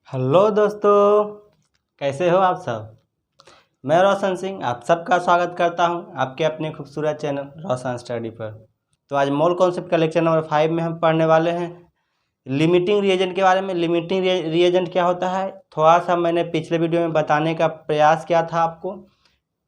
Hello दोस्तों, कैसे हो आप सब। मैं रोशन सिंह आप सबका स्वागत करता हूं आपके अपने खूबसूरत चैनल रोशन स्टडी पर। तो आज मोल कॉन्सेप्ट का लेक्चर नंबर 5 में हम पढ़ने वाले हैं लिमिटिंग रिएजेंट के बारे में। लिमिटिंग रिएजेंट क्या होता है थोड़ा सा मैंने पिछले वीडियो में बताने का प्रयास किया था, आपको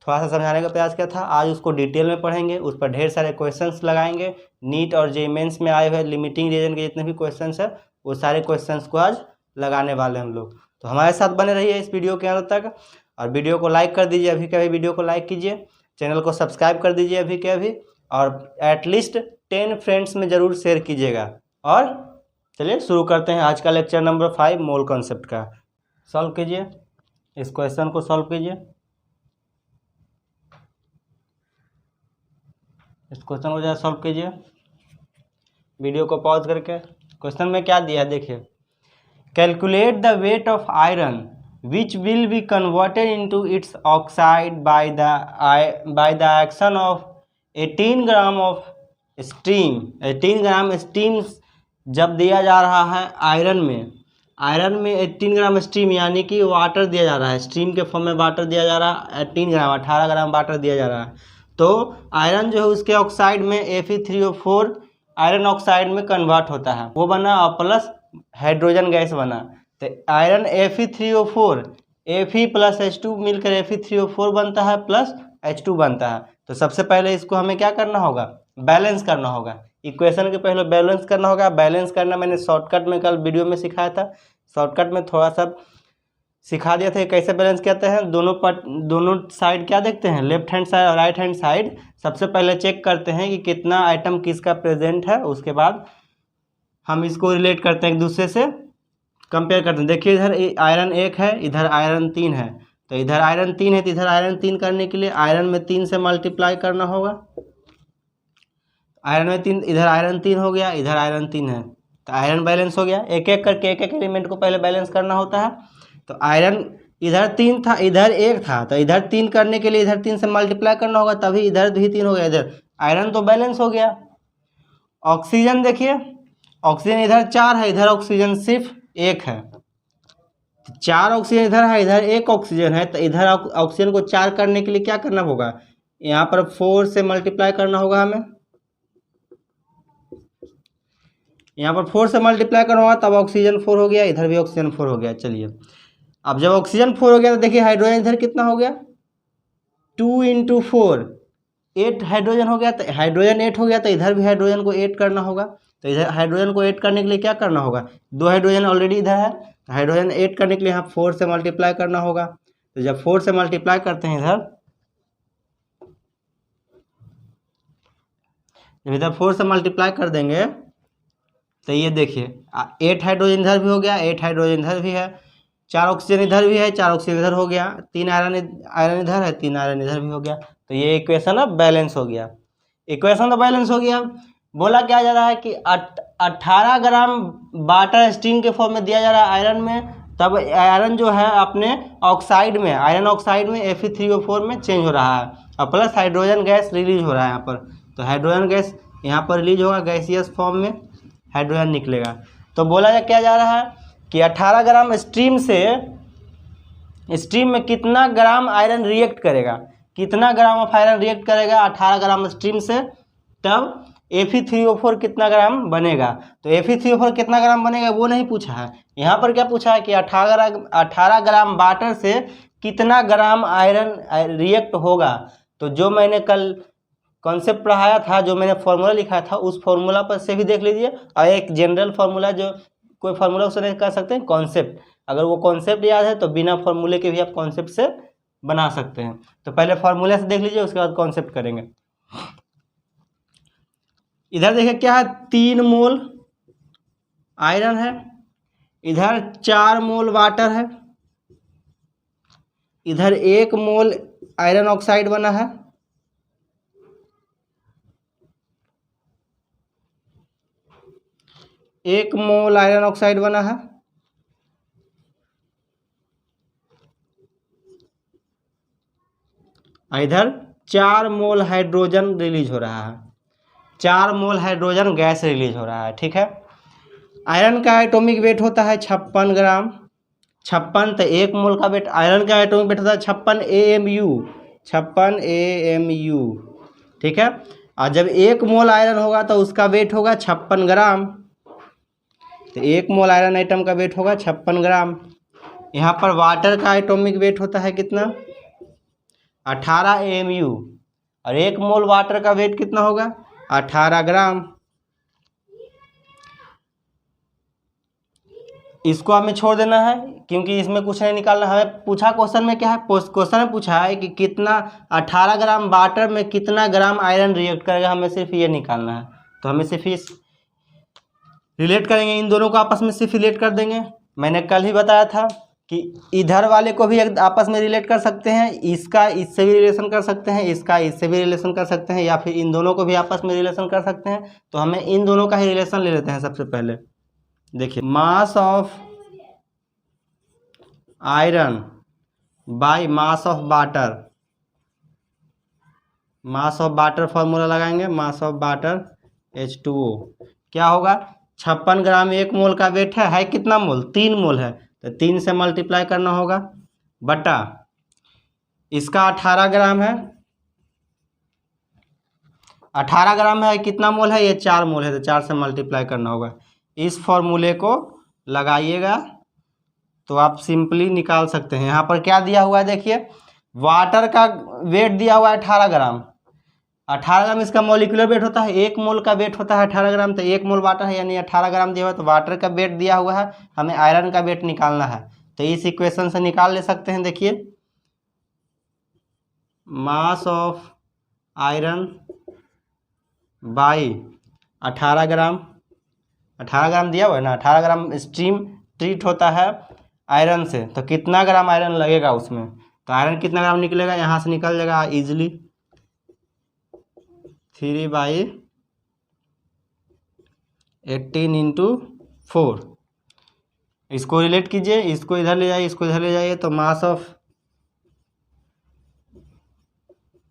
थोड़ा सा समझाने का प्रयास किया था। आज उसको डिटेल में पढ़ेंगे, उस पर ढेर सारे क्वेश्चंस लगाएंगे। नीट और जेईई मेंस में आए हुए लिमिटिंग रिएजेंट के जितने भी क्वेश्चंस है वो सारे क्वेश्चंस को आज लगाने वाले हम लोग। तो हमारे साथ बने रहिए इस वीडियो के अंत तक, और वीडियो को लाइक कर दीजिए। अभी के अभी वीडियो को लाइक कीजिए, चैनल को सब्सक्राइब कर दीजिए अभी के अभी, और एटलीस्ट 10 फ्रेंड्स में ज़रूर शेयर कीजिएगा। और चलिए शुरू करते हैं आज का लेक्चर नंबर 5 मोल कॉन्सेप्ट का। सॉल्व कीजिए, इस क्वेश्चन को सॉल्व कीजिए। इस क्वेश्चन को जरा सॉल्व कीजिए, वीडियो को पॉज करके। क्वेश्चन में क्या दिया है देखिए। Calculate the weight of iron which will be converted into its oxide by the action of 18 gram of steam. 18 gram steam जब दिया जा रहा है आयरन में 18 ग्राम स्टीम यानी कि वाटर दिया जा रहा है, स्टीम के फॉर्म में वाटर दिया जा रहा है। 18 ग्राम 18 ग्राम वाटर दिया जा रहा है। तो आयरन जो है उसके ऑक्साइड में Fe3O4 आयरन ऑक्साइड में कन्वर्ट होता है, वो बना, और प्लस हाइड्रोजन गैस बना। तो iron Fe3O4 Fe plus H2 मिलकर Fe3O4 बनता है प्लस H2 बनता है। तो सबसे पहले इसको हमें क्या करना होगा, बैलेंस करना होगा। इक्वेशन के पहले बैलेंस करना होगा। बैलेंस करना मैंने शॉर्टकट में कल वीडियो में सिखाया था, शॉर्टकट में थोड़ा सा सिखा दिया था कैसे बैलेंस करते हैं। दोनों साइड क्या देखते हैं, लेफ्ट हैंड साइड और राइट हैंड साइड। सबसे पहले चेक करते हैं कि कितना आइटम किसका प्रेजेंट है, उसके बाद हम इसको रिलेट करते हैं एक दूसरे से, कंपेयर करते हैं। देखिए इधर आयरन 1 है, इधर आयरन 3 है। तो इधर आयरन 3 है तो इधर आयरन 3 करने के लिए आयरन में 3 से मल्टीप्लाई करना होगा। आयरन में 3, इधर आयरन 3 हो गया, इधर आयरन 3 है, तो आयरन बैलेंस हो गया। एक एक करके एक एक एलिमेंट को पहले बैलेंस करना होता है। तो आयरन इधर 3 था, इधर 1 था, तो इधर 3 करने के लिए इधर 3 से मल्टीप्लाई करना होगा, तभी इधर भी 3 हो गया। इधर आयरन तो बैलेंस हो गया। ऑक्सीजन देखिए, ऑक्सीजन इधर 4 है, इधर ऑक्सीजन सिर्फ 1 है। 4 ऑक्सीजन इधर है, इधर 1 ऑक्सीजन है, तो इधर ऑक्सीजन को 4 करने के लिए क्या करना होगा, यहाँ पर 4 से मल्टीप्लाई करना होगा हमें। यहाँ पर 4 से मल्टीप्लाई करना होगा, तब ऑक्सीजन 4 हो गया, इधर भी ऑक्सीजन 4 हो गया। चलिए अब जब ऑक्सीजन 4 हो गया तो देखिए हाइड्रोजन इधर कितना हो गया, 2 × 4 8 हाइड्रोजन हो गया। तो हाइड्रोजन 8 हो गया, तो इधर भी हाइड्रोजन को 8 करना होगा। तो इधर हाइड्रोजन को 8 करने के लिए क्या करना होगा, 2 हाइड्रोजन ऑलरेडी इधर है, तो हाइड्रोजन 8 करने के लिए यहाँ 4 से मल्टीप्लाई करना होगा। तो जब 4 से मल्टीप्लाई करते हैं इधर, जब इधर 4 से मल्टीप्लाई कर देंगे तो ये देखिए 8 हाइड्रोजन इधर भी हो गया, 8 हाइड्रोजन इधर भी है, 4 ऑक्सीजन इधर भी है, 4 ऑक्सीजन इधर हो गया, 3 आयरन इधर है, 3 आयरन इधर भी हो गया। तो ये इक्वेशन अब बैलेंस हो गया। इक्वेशन तो बैलेंस हो गया। बोला क्या जा रहा है कि 18 ग्राम वाटर स्टीम के फॉर्म में दिया जा रहा है आयरन में, तब आयरन जो है अपने ऑक्साइड में, आयरन ऑक्साइड में Fe3O4 में चेंज हो रहा है, और प्लस हाइड्रोजन गैस रिलीज हो रहा है यहाँ पर। तो हाइड्रोजन गैस यहाँ पर रिलीज होगा, गैसियस फॉर्म में हाइड्रोजन निकलेगा। तो बोला क्या जा रहा है कि 18 ग्राम स्ट्रीम में कितना ग्राम आयरन रिएक्ट करेगा, कितना ग्राम ऑफ आयरन रिएक्ट करेगा 18 ग्राम स्ट्रीम से, तब Fe3O4 कितना ग्राम बनेगा। तो Fe3O4 कितना ग्राम बनेगा वो नहीं पूछा है, यहाँ पर क्या पूछा है कि 18 ग्राम वाटर से कितना ग्राम आयरन रिएक्ट होगा। तो जो मैंने कल कॉन्सेप्ट पढ़ाया था, जो मैंने फॉर्मूला लिखा था, उस फॉर्मूला पर से भी देख लीजिए, और एक जनरल फार्मूला, जो कोई फार्मूला उसे नहीं कर सकते हैं, कॉन्सेप्ट, अगर वो कॉन्सेप्ट याद है तो बिना फॉर्मूले के भी आप कॉन्सेप्ट से बना सकते हैं। तो पहले फार्मूले से देख लीजिए, उसके बाद कॉन्सेप्ट करेंगे। इधर देखिए क्या है, 3 मोल आयरन है, इधर 4 मोल वाटर है, इधर 1 मोल आयरन ऑक्साइड बना है, एक मोल आयरन ऑक्साइड बना है, इधर 4 मोल हाइड्रोजन रिलीज हो रहा है, 4 मोल हाइड्रोजन गैस रिलीज हो रहा है। ठीक है, आयरन का एटॉमिक वेट होता है 56 ग्राम, 56, तो 1 मोल का वेट आयरन का एटॉमिक वेट होता है 56 AMU, 56 AMU, ठीक है। और जब 1 मोल आयरन होगा तो उसका वेट होगा 56 ग्राम। तो 1 मोल आयरन आइटम का वेट होगा 56 ग्राम। यहाँ पर वाटर का एटॉमिक वेट होता है कितना, 18 AMU, और 1 मोल वाटर का वेट कितना होगा, 18 ग्राम। इसको हमें छोड़ देना है क्योंकि इसमें कुछ नहीं निकालना है। पूछा क्वेश्चन में क्या है, क्वेश्चन में पूछा है कि कितना 18 ग्राम वाटर में कितना ग्राम आयरन रिएक्ट करेगा, हमें सिर्फ ये निकालना है। तो हमें सिर्फ इस रिलेट करेंगे, इन दोनों को आपस में सिर्फ रिलेट कर देंगे। मैंने कल ही बताया था कि इधर वाले को भी आपस में रिलेट कर सकते हैं, इसका इससे भी रिलेशन कर सकते हैं, इसका इससे भी रिलेशन कर सकते हैं, या फिर इन दोनों को भी आपस में रिलेशन कर सकते हैं। तो हमें इन दोनों का ही रिलेशन ले लेते हैं। सबसे पहले देखिए, mass of iron by mass of water, mass of water formula लगाएंगे, मास ऑफ वाटर H2O क्या होगा, 56 ग्राम 1 मोल का वेट है कितना मोल, 3 मोल है, तो 3 से मल्टीप्लाई करना होगा, बटा इसका 18 ग्राम है, 18 ग्राम है, कितना मोल है, ये 4 मोल है, तो 4 से मल्टीप्लाई करना होगा। इस फॉर्मूले को लगाइएगा तो आप सिंपली निकाल सकते हैं। यहाँ पर क्या दिया हुआ है देखिए, वाटर का वेट दिया हुआ है 18 ग्राम, 18 ग्राम इसका मॉलिक्यूलर वेट होता है, 1 मोल का वेट होता है 18 ग्राम, तो 1 मोल वाटर है यानी 18 ग्राम दिया हुआ है, तो वाटर का वेट दिया हुआ है, हमें आयरन का वेट निकालना है। तो इस इक्वेशन से निकाल ले सकते हैं। देखिए, मास ऑफ आयरन बाई 18 ग्राम, 18 ग्राम दिया हुआ है ना, 18 ग्राम स्टीम ट्रीट होता है आयरन से, तो कितना ग्राम आयरन लगेगा उसमें, तो आयरन कितना ग्राम निकलेगा, यहाँ से निकल जाएगा इजीली 3/18 इंटू 4। इसको रिलेट कीजिए, इसको इधर ले जाइए, इसको इधर ले जाइए, तो मास ऑफ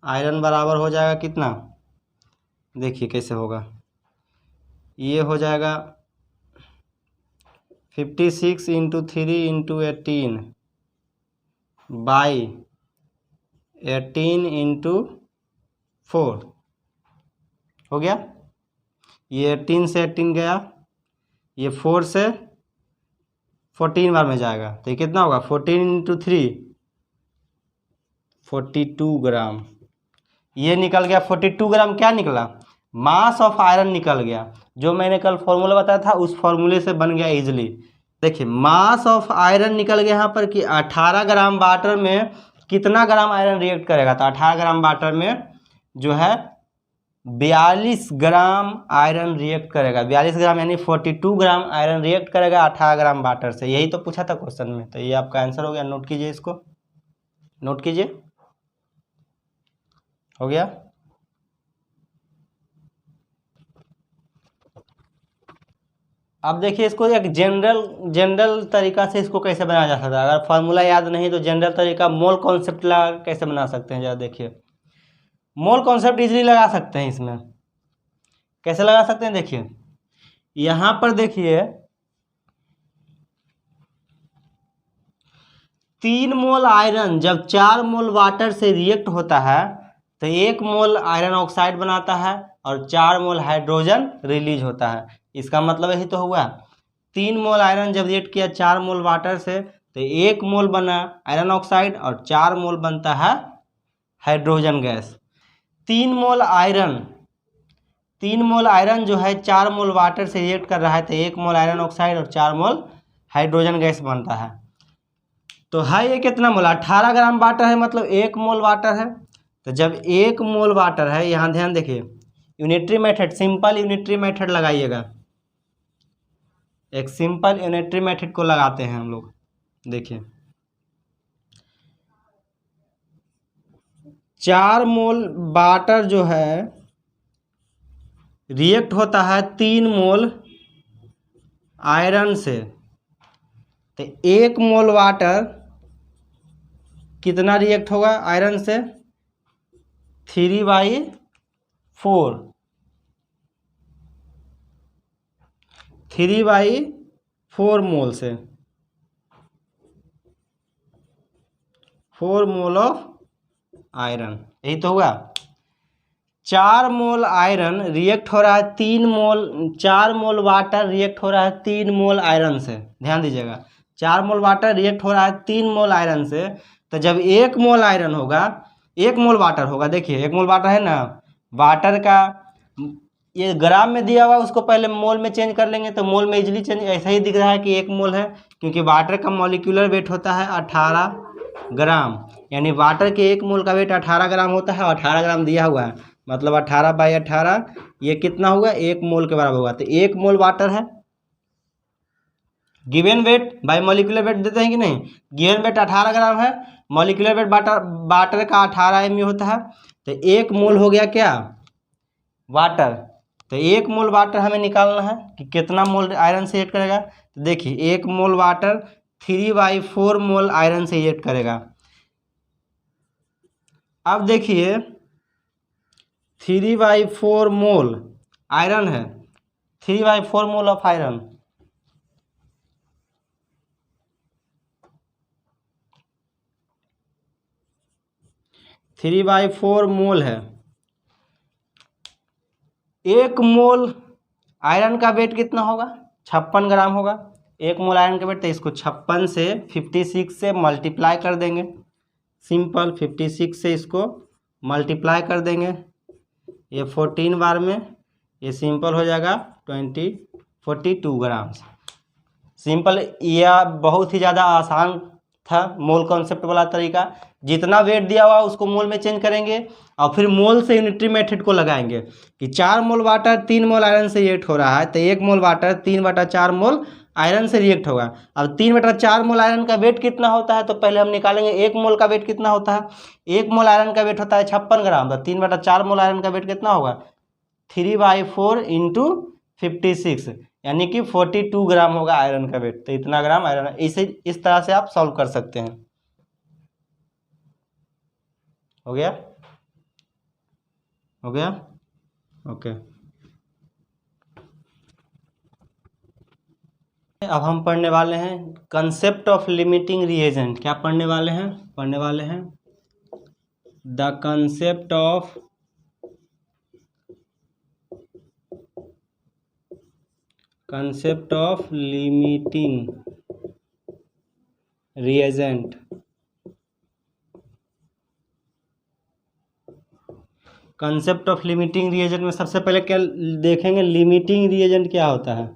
आयरन बराबर हो जाएगा कितना, देखिए कैसे होगा, ये हो जाएगा 56 इंटू 3 इंटू 18 बाई 18 इंटू 4 हो गया। ये 18 से 18 गया, ये 4 से 14 बार में जाएगा, तो ये कितना होगा, 14 इंटू 3 42 ग्राम। ये निकल गया 42 ग्राम, क्या निकला, मास ऑफ आयरन निकल गया। जो मैंने कल फॉर्मूला बताया था उस फॉर्मूले से बन गया इजीली। देखिए, मास ऑफ आयरन निकल गया यहाँ पर कि 18 ग्राम वाटर में कितना ग्राम आयरन रिएक्ट करेगा, तो 18 ग्राम वाटर में जो है 42 ग्राम आयरन रिएक्ट करेगा, 42 ग्राम यानी 42 ग्राम आयरन रिएक्ट करेगा 18 ग्राम वाटर से। यही तो पूछा था क्वेश्चन में, तो ये आपका आंसर हो गया। नोट कीजिए, इसको नोट कीजिए, हो गया। अब देखिए, इसको एक जनरल तरीका से इसको कैसे बनाया जा सकता है। अगर फार्मूला याद नहीं तो जनरल तरीका मोल कॉन्सेप्ट लगा कैसे बना सकते हैं, जरा देखिए। मोल कॉन्सेप्ट इजीली लगा सकते हैं। इसमें कैसे लगा सकते हैं, देखिए यहाँ पर देखिए 3 मोल आयरन जब 4 मोल वाटर से रिएक्ट होता है तो 1 मोल आयरन ऑक्साइड बनाता है और 4 मोल हाइड्रोजन रिलीज होता है। इसका मतलब यही तो हुआ, 3 मोल आयरन जब रिएक्ट किया 4 मोल वाटर से तो 1 मोल बना आयरन ऑक्साइड और 4 मोल बनता है हाइड्रोजन गैस। 3 मोल आयरन जो है 4 मोल वाटर से रिएक्ट कर रहा है तो 1 मोल आयरन ऑक्साइड और 4 मोल हाइड्रोजन गैस बनता है। तो है ये कितना मोल, 18 ग्राम वाटर है, मतलब 1 मोल वाटर है। तो जब 1 मोल वाटर है, यहाँ ध्यान देखिए, unitary method, simple unitary method लगाइएगा। एक सिंपल यूनिटरी मेथड को लगाते हैं हम लोग। देखिए 4 मोल वाटर जो है रिएक्ट होता है 3 मोल आयरन से, तो 1 मोल वाटर कितना रिएक्ट होगा आयरन से, 3/4, 3/4 मोल से। 4 मोल ऑफ आयरन, यही तो हुआ। 4 मोल आयरन रिएक्ट हो रहा है 3 मोल, 4 मोल वाटर रिएक्ट हो रहा है 3 मोल आयरन से। ध्यान दीजिएगा, 4 मोल वाटर रिएक्ट हो रहा है 3 मोल आयरन से। तो जब 1 मोल आयरन होगा, 1 मोल वाटर होगा, देखिए 1 मोल वाटर है ना, वाटर का ये ग्राम में दिया हुआ है, उसको पहले मोल में चेंज कर लेंगे तो मोल में इजीली चेंज, ऐसा ही दिख रहा है कि 1 मोल है, क्योंकि वाटर का मॉलिक्यूलर वेट होता है 18 ग्राम, यानी वाटर के 1 मोल का वेट 18 ग्राम होता है, और 18 ग्राम दिया हुआ है, मतलब 18/18 ये कितना होगा, 1 मोल के बराबर होगा। तो 1 मोल वाटर है, given weight by molecular weight देते हैं कि नहीं, गिवन वेट 18 ग्राम है, मॉलिक्यूलर वेट वाटर का 18 mg होता है, तो 1 मोल हो गया क्या, वाटर। तो 1 मोल वाटर हमें निकालना है कि कितना मोल आयरन से रिएक्ट करेगा। तो देखिए 1 मोल वाटर 3/4 मोल आयरन से रिएक्ट करेगा। अब देखिए 3/4 मोल आयरन है, 3/4 mole of iron, three by four mole है। 1 मोल आयरन का वेट कितना होगा, 56 ग्राम होगा। 1 मोल आयरन का वेट, तो इसको 56 से 56 से मल्टीप्लाई कर देंगे, सिंपल 56 से इसको मल्टीप्लाई कर देंगे, ये 14 बार में ये सिंपल हो जाएगा 42 ग्राम। सिंपल, यह बहुत ही ज़्यादा आसान था मोल कॉन्सेप्ट वाला तरीका। जितना वेट दिया हुआ उसको मोल में चेंज करेंगे और फिर मोल से यूनिटरी मेथड को लगाएंगे कि 4 मोल वाटर 3 मोल आयरन से रिएक्ट हो रहा है, तो 1 मोल वाटर 3/4 मोल आयरन से रिएक्ट होगा। अब 3/4 मोल आयरन का वेट कितना होता है, तो पहले हम निकालेंगे 1 मोल का वेट कितना होता है। 1 मोल आयरन का वेट होता है 56 ग्राम, तो 3/4 मोल आयरन का वेट कितना होगा, 3/4 × 56, यानी कि 42 ग्राम होगा आयरन का वेट। तो इतना ग्राम आयरन, इसे इस तरह से आप सॉल्व कर सकते हैं। हो गया, हो गया, ओके। अब हम पढ़ने वाले हैं कंसेप्ट ऑफ लिमिटिंग रिएजेंट। क्या पढ़ने वाले हैं, पढ़ने वाले हैं the concept of limiting reagent. Concept of limiting reagent में सबसे पहले क्या देखेंगे, लिमिटिंग रिएजेंट क्या होता है।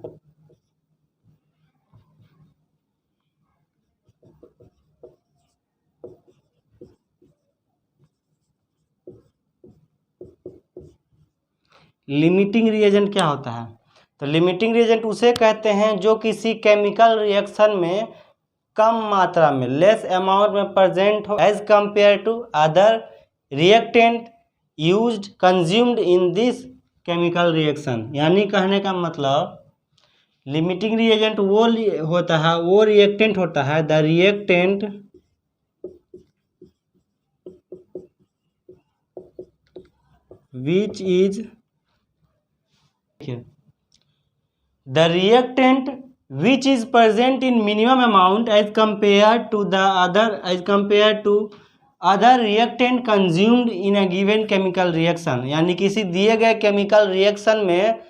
लिमिटिंग रिएजेंट क्या होता है, तो लिमिटिंग रिएजेंट उसे कहते हैं जो किसी केमिकल रिएक्शन में कम मात्रा में, लेस अमाउंट में प्रेजेंट हो as compare to other reactant used consumed in this chemical reaction. यानी कहने का मतलब लिमिटिंग रिएजेंट वो होता है, वो रिएक्टेंट होता है, the reactant which is the reactant which is present in minimum amount as compared to other reactant consumed in a given chemical reaction। यानी किसी दिए गए केमिकल रिएक्शन में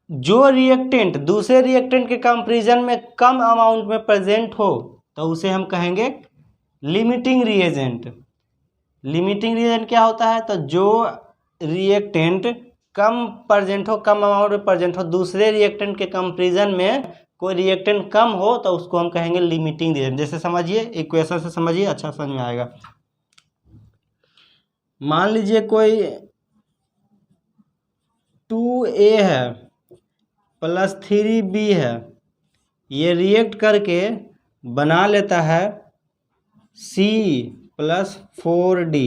जो रिएक्टेंट दूसरे रिएक्टेंट के कंपैरिजन में कम अमाउंट में प्रेजेंट हो तो उसे हम कहेंगे लिमिटिंग रिएजेंट। लिमिटिंग रिएजेंट क्या होता है, तो जो रिएक्टेंट कम प्रेजेंट हो, कम अमाउंट में प्रेजेंट हो, दूसरे रिएक्टेंट के कंपैरिजन में कोई रिएक्टेंट कम हो तो उसको हम कहेंगे लिमिटिंग रिएजेंट। जैसे समझिए, इक्वेशन से समझिए, अच्छा समझ में आएगा। मान लीजिए कोई 2A है प्लस 3B है, ये रिएक्ट करके बना लेता है C प्लस 4D,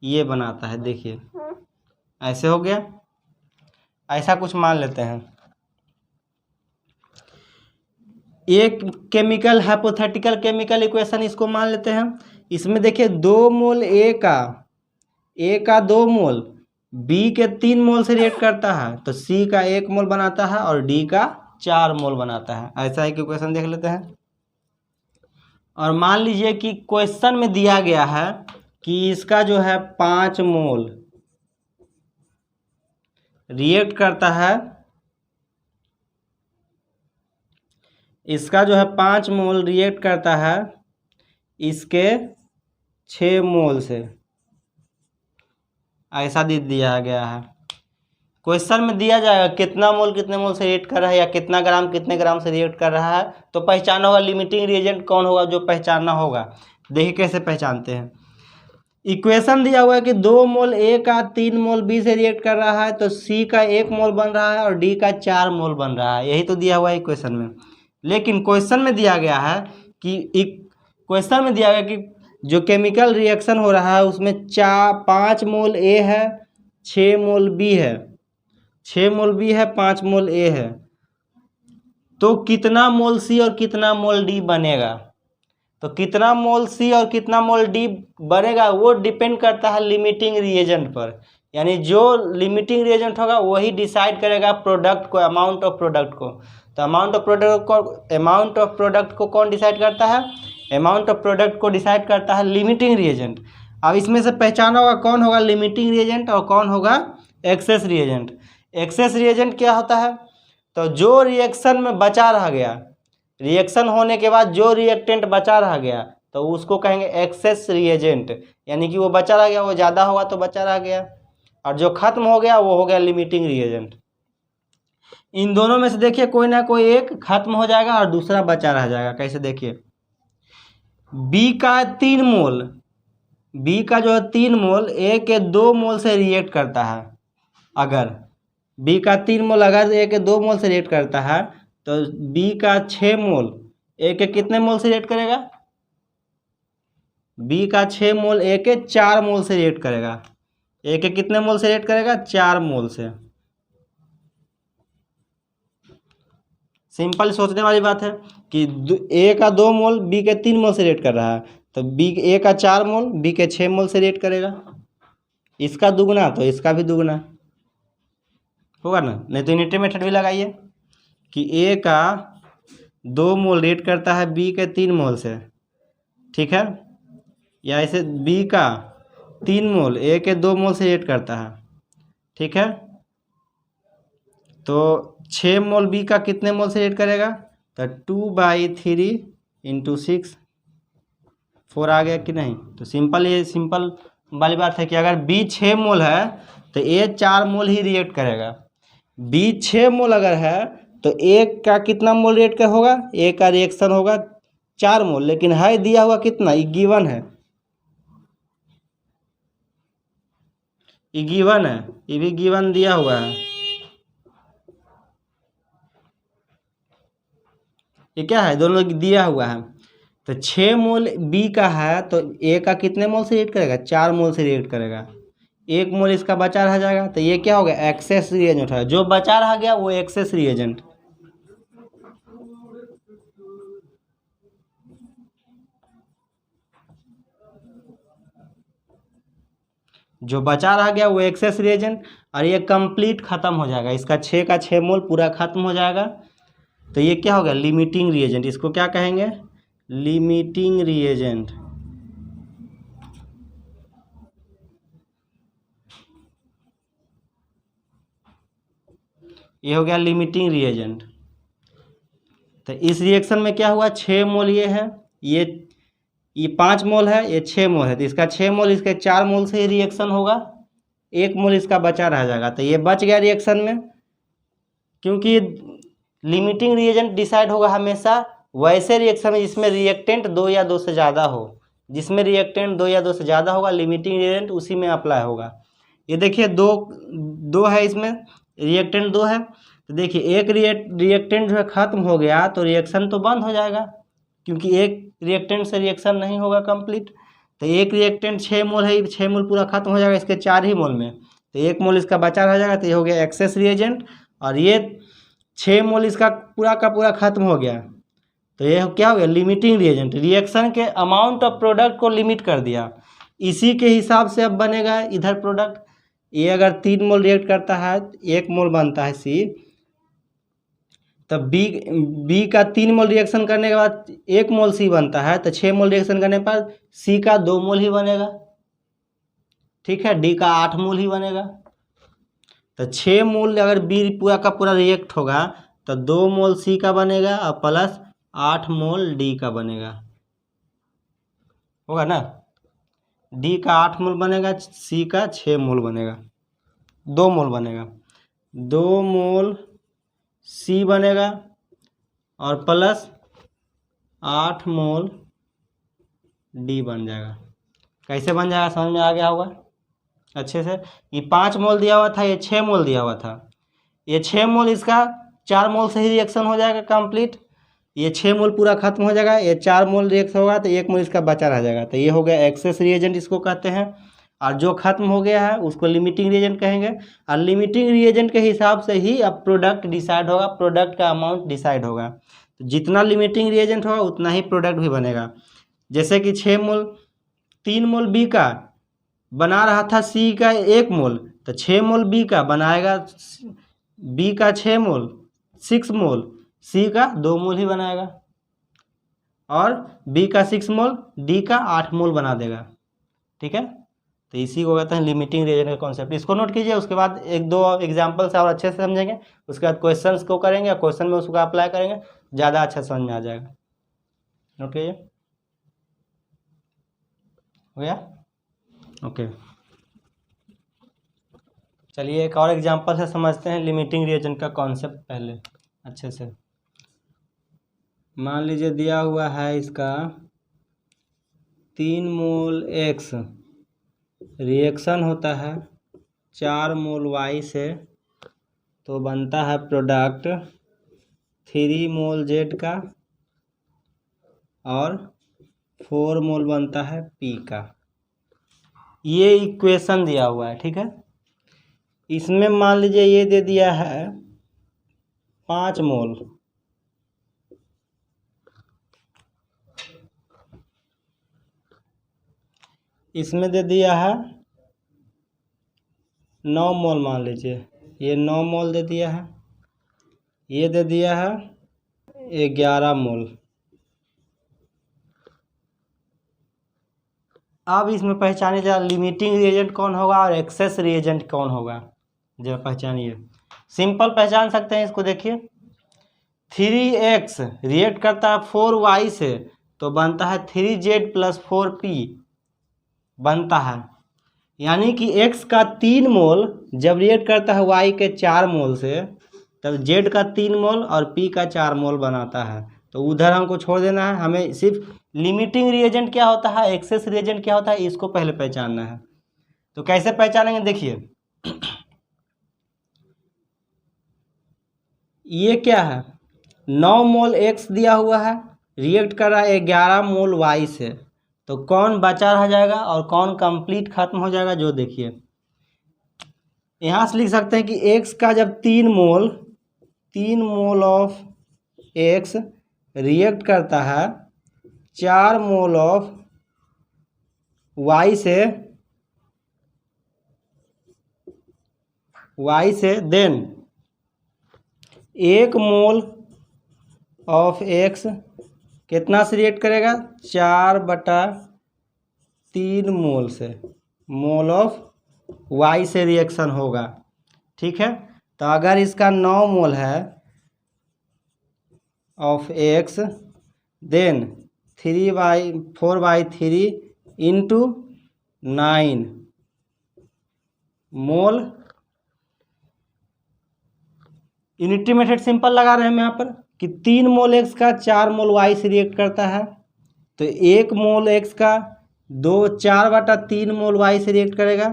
ये बनाता है। देखिए ऐसे हो गया, ऐसा कुछ मान लेते हैं। एक केमिकल हाइपोथेटिकल केमिकल इक्वेशन इसको मान लेते हैं। इसमें देखिए 2 मोल A का 2 मोल B के 3 मोल से रिएक्ट करता है, तो C का 1 मोल बनाता है और D का 4 मोल बनाता है। ऐसा एक इक्वेशन देख लेते हैं। और मान लीजिए कि क्वेश्चन में दिया गया है कि इसका जो है 5 मोल रिएक्ट करता है, इसका जो है 5 मोल रिएक्ट करता है इसके 6 मोल से, ऐसा दे दिया गया है। क्वेश्चन में दिया जाएगा कितना मोल कितने मोल से रिएक्ट कर रहा है या कितना ग्राम कितने ग्राम से रिएक्ट कर रहा है, तो पहचानना होगा लिमिटिंग रिएजेंट कौन होगा, जो पहचानना होगा। देखिए कैसे पहचानते हैं। इक्वेशन दिया हुआ है कि 2 मोल ए का 3 मोल बी से रिएक्ट कर रहा है, तो सी का 1 मोल बन रहा है और डी का 4 मोल बन रहा है, यही तो दिया हुआ है इक्वेशन में। लेकिन क्वेश्चन में दिया गया है कि जो केमिकल रिएक्शन हो रहा है उसमें 5 मोल ए है, 6 मोल बी है, 6 मोल बी है, 5 मोल ए है, तो कितना मोल सी और कितना मोल डी बनेगा। तो कितना मोल सी और कितना मोल डी बनेगा वो डिपेंड करता है लिमिटिंग रिएजेंट पर, यानी जो लिमिटिंग रिएजेंट होगा वही डिसाइड करेगा प्रोडक्ट को, अमाउंट ऑफ प्रोडक्ट को। तो अमाउंट ऑफ प्रोडक्ट को कौन डिसाइड करता है, अमाउंट ऑफ प्रोडक्ट को डिसाइड करता है लिमिटिंग रिएजेंट। अब इसमें से पहचाना होगा कौन होगा लिमिटिंग रिएजेंट और कौन होगा एक्सेस रिएजेंट। एक्सेस रिएजेंट क्या होता है, तो जो रिएक्शन में बचा रह गया, रिएक्शन होने के बाद जो रिएक्टेंट बचा रह गया तो उसको कहेंगे एक्सेस रिएजेंट, यानी कि वो बचा रह गया, वो ज़्यादा होगा तो बचा रह गया, और जो खत्म हो गया वो हो गया लिमिटिंग रिएजेंट। इन दोनों में से देखिए कोई ना कोई एक खत्म हो जाएगा और दूसरा बचा रह जाएगा। कैसे देखिए, बी का 3 मोल, बी का जो है 3 मोल ए के 2 मोल से रिएक्ट करता है। अगर बी का 3 मोल अगर ए के 2 मोल से रिएक्ट करता है तो बी का 6 मोल ए के कितने मोल से रिएक्ट करेगा, बी का 6 मोल ए के 4 मोल से रिएक्ट करेगा। ए के कितने मोल से रिएक्ट करेगा, 4 मोल से। सिंपल सोचने वाली बात है कि ए का 2 मोल बी के 3 मोल से रिएक्ट कर रहा है, तो बी ए का 4 मोल बी के 6 मोल से रिएक्ट करेगा। इसका दुगना तो इसका भी दुगना होगा ना। नहीं तो यूनिटरी मेथड भी लगाइए कि ए का 2 मोल रिएक्ट करता है बी के 3 मोल से, ठीक है, या ऐसे बी का 3 मोल ए के 2 मोल से रिएक्ट करता है, ठीक है, तो 6 मोल बी का कितने मोल से रिएक्ट करेगा, तो 2/3 × 6, 4 आ गया कि नहीं। तो ये सिंपल वाली बात है कि अगर बी 6 मोल है तो ए 4 मोल ही रिएक्ट करेगा। बी 6 मोल अगर है तो ए का कितना मोल रिएक्ट का होगा, ए का रिएक्शन होगा 4 मोल, लेकिन है दिया हुआ कितना, ये गिवन है, ये गिवन है, ये भी गिवन दिया हुआ है। ये क्या है, दोनों दिया हुआ है। तो 6 मोल बी का है तो ए का कितने मोल से रिएक्ट करेगा, 4 मोल से रिएक्ट करेगा, 1 मोल इसका बचा रह जाएगा, तो ये क्या होगा, एक्सेस रिएजेंट है। जो बचा रह गया वो एक्सेस रिएजेंट, जो बचा रह गया वो एक्सेस रिएजेंट, और ये कंप्लीट खत्म हो जाएगा, इसका 6 का 6 मोल पूरा खत्म हो जाएगा। तो ये क्या होगा, लिमिटिंग रिएजेंट। इसको क्या कहेंगे, लिमिटिंग रिएजेंट। ये हो गया लिमिटिंग रिएजेंट। तो इस रिएक्शन में क्या हुआ, 6 मोल ये है, ये 5 मोल है, ये 6 मोल है, तो इसका 6 मोल इसके 4 मोल से ही रिएक्शन होगा, 1 मोल इसका बचा रह जाएगा, तो ये बच गया रिएक्शन में। क्योंकि लिमिटिंग रिएजेंट डिसाइड होगा हमेशा वैसे रिएक्शन में जिसमें रिएक्टेंट 2 या 2 से ज़्यादा हो, जिसमें रिएक्टेंट 2 या 2 से ज़्यादा होगा लिमिटिंग रिएजेंट उसी में अप्लाई होगा। ये देखिए दो है, इसमें रिएक्टेंट 2 है, तो देखिए एक रिएक्टेंट जो है ख़त्म हो गया तो रिएक्शन तो बंद हो जाएगा, क्योंकि एक रिएक्टेंट से रिएक्शन नहीं होगा कंप्लीट। तो एक रिएक्टेंट 6 मोल है, 6 मोल पूरा खत्म हो जाएगा इसके 4 ही मोल में, तो 1 मोल इसका बचा रह जाएगा, तो ये हो गया एक्सेस रिएजेंट। और ये 6 मोल इसका पूरा का पूरा खत्म हो गया, तो ये क्या हो गया, लिमिटिंग रिएजेंट। रिएक्शन के अमाउंट ऑफ प्रोडक्ट को लिमिट कर दिया, इसी के हिसाब से अब बनेगा इधर प्रोडक्ट। ये अगर 3 मोल रिएक्ट करता है 1 मोल बनता है सी, तो बी का 3 मोल रिएक्शन करने के बाद 1 मोल सी बनता है, तो 6 मोल रिएक्शन करने पर सी का 2 मोल ही बनेगा। ठीक है, डी का 8 मोल ही बनेगा। तो 6 मोल अगर बी पूरा का पूरा रिएक्ट होगा तो 2 मोल सी का बनेगा और प्लस 8 मोल डी का बनेगा, होगा ना। डी का 8 मोल बनेगा, सी का 6 मोल बनेगा, 2 मोल बनेगा, 2 मोल सी बनेगा और प्लस 8 मोल डी बन जाएगा। कैसे बन जाएगा समझ में आ गया होगा अच्छे से। ये 5 मोल दिया हुआ था, ये 6 मोल दिया हुआ था, ये 6 मोल इसका 4 मोल से ही रिएक्शन हो जाएगा कंप्लीट। ये 6 मोल पूरा खत्म हो जाएगा, ये 4 मोल रिएक्ट होगा तो 1 मोल इसका बचा रह जाएगा। तो ये हो गया एक्सेस रिएजेंट इसको कहते हैं। और जो खत्म हो गया है उसको लिमिटिंग रिएजेंट कहेंगे। और लिमिटिंग रिएजेंट के हिसाब से ही अब प्रोडक्ट डिसाइड होगा, प्रोडक्ट का अमाउंट डिसाइड होगा। तो जितना लिमिटिंग रिएजेंट होगा उतना ही प्रोडक्ट भी बनेगा। जैसे कि 6 मोल 3 मोल बी का बना रहा था सी का 1 मोल, तो 6 मोल बी का बनाएगा बी का 6 मोल 6 मोल, सी का 2 मोल ही बनाएगा, और बी का 6 मोल डी का 8 मोल बना देगा। ठीक है, तो इसी को कहते हैं लिमिटिंग रिएजेंट का कॉन्सेप्ट। इसको नोट कीजिए, उसके बाद 1-2 एग्जाम्पल से और अच्छे से समझेंगे, उसके बाद क्वेश्चंस को करेंगे, क्वेश्चन में उसको अप्लाई करेंगे, ज़्यादा अच्छा समझ में आ जाएगा। नोट कीजिए, हो गया ओके। चलिए एक और एग्जांपल से समझते हैं लिमिटिंग रिएजेंट का कॉन्सेप्ट पहले अच्छे से। मान लीजिए दिया हुआ है इसका 3 मोल एक्स रिएक्शन होता है 4 मोल वाई से, तो बनता है प्रोडक्ट 3 मोल जेड का और 4 मोल बनता है पी का। ये इक्वेशन दिया हुआ है। ठीक है, इसमें मान लीजिए ये दे दिया है 5 मोल, इसमें दे दिया है 9 मोल, मान लीजिए ये 9 मोल दे दिया है, ये दे दिया है 11 मोल। अब इसमें पहचानिए जरा लिमिटिंग रिएजेंट कौन होगा और एक्सेस रिएजेंट कौन होगा, जरा पहचानिए। सिंपल पहचान सकते हैं इसको, देखिए 3x रिएक्ट करता है 4y से, तो बनता है 3z प्लस 4p बनता है। यानी कि x का 3 मोल जब रिएक्ट करता है y के 4 मोल से, तब z का 3 मोल और p का 4 मोल बनाता है। तो उधर हमको छोड़ देना है, हमें सिर्फ लिमिटिंग रिएजेंट क्या होता है, एक्सेस रिएजेंट क्या होता है, इसको पहले पहचानना है। तो कैसे पहचानेंगे, देखिए ये क्या है 9 मोल x दिया हुआ है, रिएक्ट कर रहा है 11 मोल y से, तो कौन बचा रह जाएगा और कौन कंप्लीट खत्म हो जाएगा, जो देखिए यहाँ से लिख सकते हैं कि x का जब 3 मोल ऑफ x रिएक्ट करता है 4 मोल ऑफ y से देन 1 मोल ऑफ x कितना से रिएक्ट करेगा 4/3 मोल से, मोल ऑफ y से रिएक्शन होगा। ठीक है, तो अगर इसका 9 मोल है of x, then 4/3 into 9 mole. Unity method simple लगा रहे हैं हम यहाँ पर कि 3 मोल x का 4 मोल y से रिएक्ट करता है, तो 1 मोल x का 4/3 मोल y से रिएक्ट करेगा,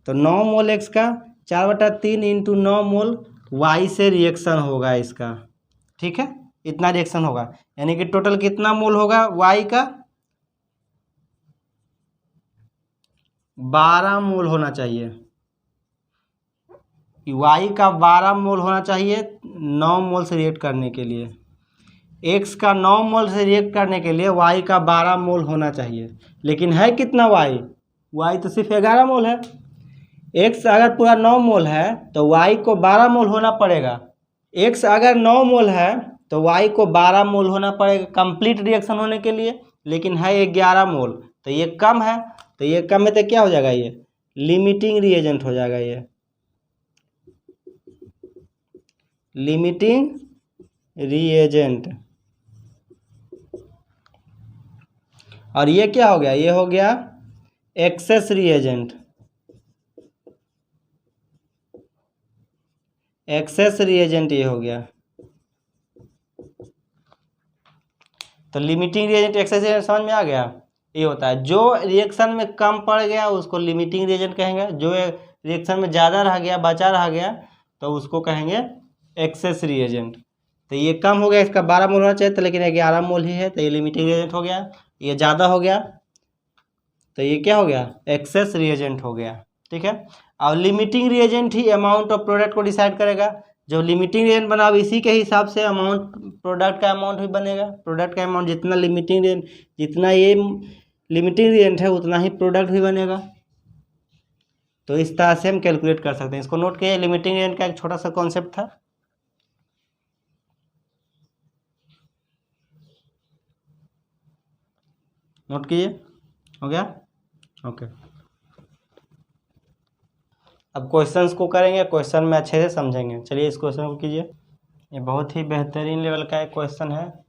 तो 9 मोल x का 4/3 इंटू 9 मोल y से रिएक्शन होगा इसका। ठीक है, इतना रिएक्शन होगा, यानी कि टोटल कितना मोल होगा y का 12 मोल होना चाहिए, y का 12 मोल होना चाहिए 9 मोल से रिएक्ट करने के लिए। x का 9 मोल से रिएक्ट करने के लिए y का 12 मोल होना चाहिए, लेकिन है कितना y तो सिर्फ 11 मोल है। x अगर पूरा 9 मोल है तो y को 12 मोल होना पड़ेगा, X अगर 9 मोल है तो Y को 12 मोल होना पड़ेगा कंप्लीट रिएक्शन होने के लिए, लेकिन है 11 मोल, तो ये कम है, तो ये कम है तो क्या हो जाएगा, ये लिमिटिंग रिएजेंट हो जाएगा, ये लिमिटिंग रिएजेंट। और ये क्या हो गया, ये हो गया एक्सेस रिएजेंट। एक्सेस रिएजेंट ये हो गया। तो लिमिटिंग रिएजेंट एक्सेस रिएजेंट समझ में आ गया। ये होता है जो रिएक्शन में कम पड़ गया उसको लिमिटिंग रिएजेंट कहेंगे, जो रिएक्शन में ज़्यादा रह गया बचा रह गया तो उसको कहेंगे एक्सेस रिएजेंट। तो ये कम हो गया, इसका 12 मोल होना चाहिए था लेकिन 11 मोल ही है, तो ये लिमिटिंग रिएजेंट हो गया। ये ज़्यादा हो गया तो ये क्या हो गया, एक्सेस रिएजेंट हो गया। ठीक है, और limiting reagent he amount of product को डिसाइड करेगा। जो लिमिटिंग रिएजेंट बना इसी के हिसाब से अमाउंट, प्रोडक्ट का अमाउंट भी बनेगा। प्रोडक्ट का अमाउंट जितना लिमिटिंग रिएजेंट, जितना ये लिमिटिंग रिएजेंट है उतना ही प्रोडक्ट भी बनेगा। तो इस तरह से हम कैलकुलेट कर सकते हैं। इसको नोट किए, लिमिटिंग रिएजेंट का एक छोटा सा कॉन्सेप्ट था। नोट कीजिए, हो गया, ओके। अब क्वेश्चंस को करेंगे, क्वेश्चन में अच्छे से समझेंगे। चलिए इस क्वेश्चन को कीजिए, ये बहुत ही बेहतरीन लेवल का एक क्वेश्चन है।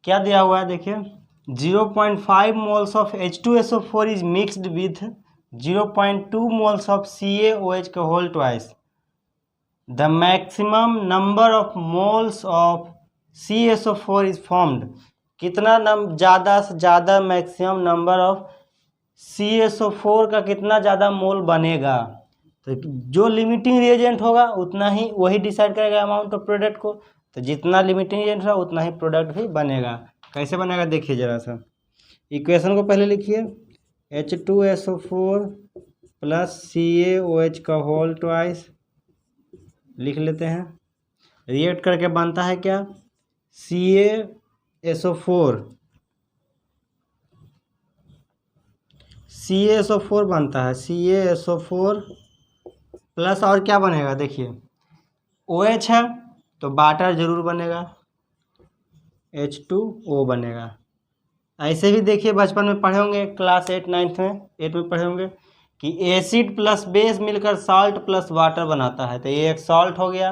क्या दिया हुआ है देखिए, 0.5 moles of H2SO4 is mixed with 0.2 moles of CaOH का whole twice. The maximum number of moles of CaSO4 is formed. कितना ज़्यादा से ज़्यादा मैक्सिमम नंबर ऑफ CaSO4 का कितना ज़्यादा मोल बनेगा। तो जो लिमिटिंग रिएजेंट होगा उतना ही वही डिसाइड करेगा अमाउंट ऑफ प्रोडक्ट को। तो जितना लिमिटिंग रिएजेंट होगा उतना ही प्रोडक्ट भी बनेगा। कैसे बनेगा देखिए ज़रा सा, इक्वेशन को पहले लिखिए, H2SO4 प्लस CaOH का होल ट्वाइस लिख लेते हैं। रिएक्ट करके बनता है क्या, CaSO4 बनता है, CaSO4 प्लस और क्या बनेगा देखिए, OH है तो वाटर जरूर बनेगा, H2O बनेगा। ऐसे भी देखिए बचपन में पढ़े होंगे, क्लास 8 9th में 8 में पढ़े होंगे कि एसिड प्लस बेस मिलकर साल्ट प्लस वाटर बनाता है। तो ये एक साल्ट हो गया,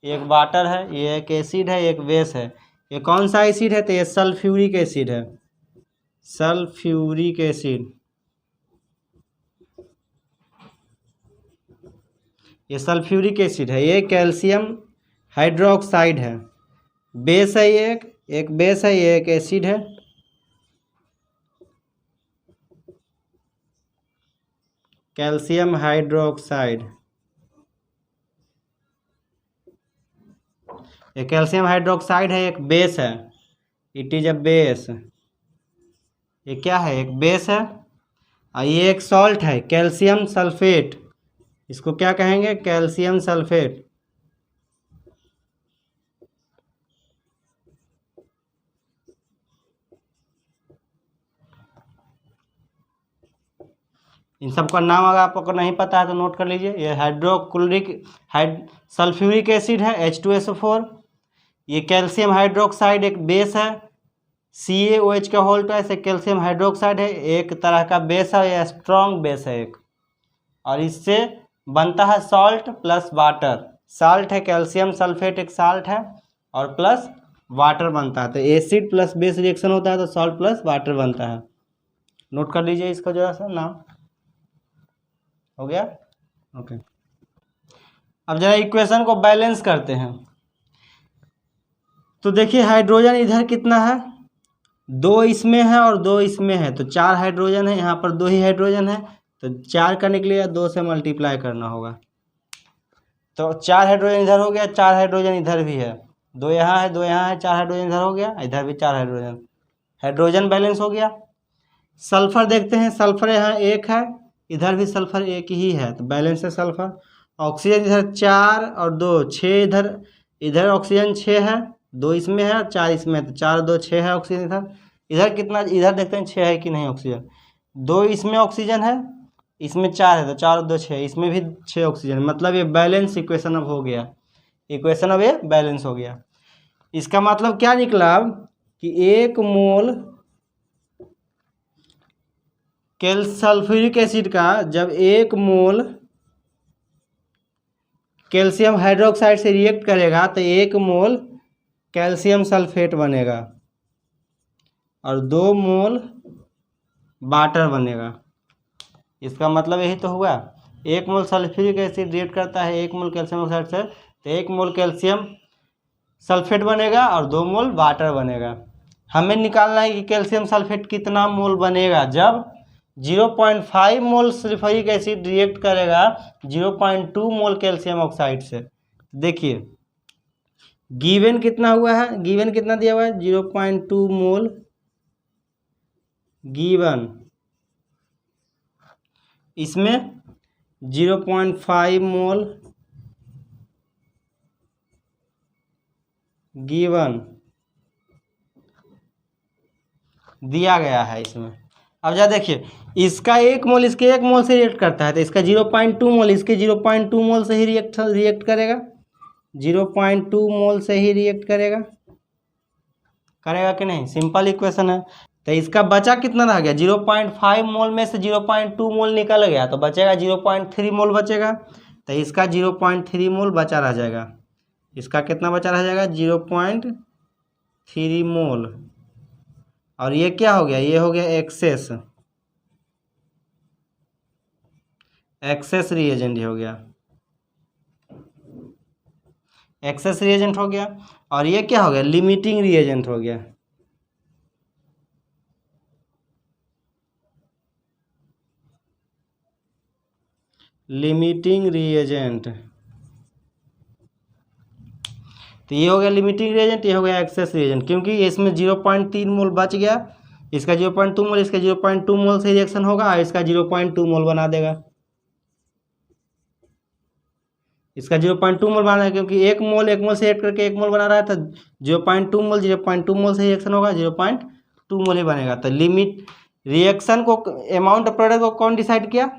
एक वाटर है, ये एक एसिड है, एक बेस है। ये कौन सा एसिड है, तो ये सल्फ्यूरिक एसिड है, सल्फ्यूरिक एसिड। ये सल्फ्यूरिक एसिड है, ये कैल्शियम हाइड्रोक्साइड है, बेस है, ये एक बेस है, ये एक एसिड है। कैल्शियम हाइड्रोक्साइड, ये कैल्शियम हाइड्रोक्साइड है, एक बेस है, इट इज अ बेस। ये क्या है, एक बेस है। और ये एक सॉल्ट है, कैल्शियम सल्फेट, इसको क्या कहेंगे, कैल्शियम सल्फेट। इन सब का नाम अगर आपको नहीं पता है तो नोट कर लीजिए। ये सल्फ्यूरिक एसिड है H2SO4, ये कैल्शियम हाइड्रोक्साइड एक बेस है, CaOH का होल ट्वाइस एक कैल्शियम हाइड्रोक्साइड है, एक तरह का बेस है, ये स्ट्रॉन्ग बेस है एक। और इससे बनता है सॉल्ट प्लस वाटर। साल्ट है, कैल्शियम सल्फेट एक साल्ट है, और प्लस वाटर बनता है। तो एसिड प्लस बेस रिएक्शन होता है तो सॉल्ट प्लस वाटर बनता है। नोट कर लीजिए इसका जरा सा नाम, हो गया, ओके। अब जरा इक्वेशन को बैलेंस करते हैं। तो देखिए हाइड्रोजन इधर कितना है, 2 इसमें है और 2 इसमें है, तो 4 हाइड्रोजन है, यहाँ पर 2 ही हाइड्रोजन है, तो 4 करने के लिए 2 से मल्टीप्लाई करना होगा। तो 4 हाइड्रोजन इधर हो गया, 4 हाइड्रोजन इधर भी है, 2 यहाँ है, 2 यहाँ है, 4 हाइड्रोजन इधर हो गया, इधर भी 4 हाइड्रोजन। हाइड्रोजन बैलेंस हो गया। सल्फर देखते हैं, सल्फर यहाँ 1 है, इधर भी सल्फर 1 ही है, तो बैलेंस है सल्फर। ऑक्सीजन इधर 4 और 2 6, इधर ऑक्सीजन 6 है, 2 इसमें है और 4 इसमें है, तो 4 2 6 है ऑक्सीजन इधर। इधर कितना, इधर देखते हैं 6 है कि नहीं ऑक्सीजन, 2 इसमें ऑक्सीजन है, इसमें 4 है, तो 4 2 6, इसमें भी 6 ऑक्सीजन। मतलब ये बैलेंस इक्वेशन अब हो गया। इक्वेशन अब ये बैलेंस हो गया। इसका मतलब क्या निकला अब कि 1 मोल सल्फ्यूरिक एसिड का जब 1 मोल कैल्शियम हाइड्रोक्साइड से रिएक्ट करेगा तो 1 मोल कैल्शियम सल्फेट बनेगा और 2 मोल वाटर बनेगा। इसका मतलब यही तो हुआ, 1 मोल सल्फ्यूरिक एसिड रिएक्ट करता है 1 मोल कैल्शियम ऑक्साइड से, तो 1 मोल कैल्शियम सल्फेट बनेगा और 2 मोल वाटर बनेगा। हमें निकालना है कि कैल्शियम सल्फेट कितना मोल बनेगा जब 0.5 मोल सल्फ्यूरिक एसिड रिएक्ट करेगा 0.2 मोल कैल्शियम ऑक्साइड से। देखिए गिवन कितना हुआ है, गिवन कितना दिया हुआ है 0.2 मोल गिवन, इसमें 0.5 मोल गिवन दिया गया है इसमें। अब जा देखिए इसका 1 मोल इसके 1 मोल से रिएक्ट करता है तो इसका 0.2 मोल इसके 0.2 मोल से ही रिएक्ट करेगा, 0.2 मोल से ही रिएक्ट करेगा कि नहीं, सिंपल इक्वेशन है। तो इसका बचा कितना रह गया 0.5 मोल में से 0.2 मोल निकल गया तो बचेगा 0.3 मोल बचेगा, तो इसका 0.3 मोल बचा रह जाएगा। इसका कितना बचा रह जाएगा 0.3 मोल, और ये क्या हो गया, ये हो गया एक्सेस रिएजेंट हो गया, एक्सेस रिएजेंट हो गया। और ये क्या हो गया लिमिटिंग रिएजेंट हो गया। लिमिटिंग रिएजेंट, तो ये हो गया लिमिटिंग रिएजेंट, ये हो गया एक्सेस रिएजेंट, क्योंकि इसमें 0.3 मोल बच गया, इसका 0.2 मोल इसका 0.2 मोल से रिएक्शन होगा और इसका 0.2 मोल बना देगा, इसका 0.2 मोल बना है क्योंकि 1 मोल से ऐड करके 1 मोल बना रहा है तो 0.2 मोल से रिएक्शन होगा 0.2 मोल ही बनेगा। तो लिमिट रिएक्शन को अमाउंट ऑफ प्रोडक्ट को कौन डिसाइड किया,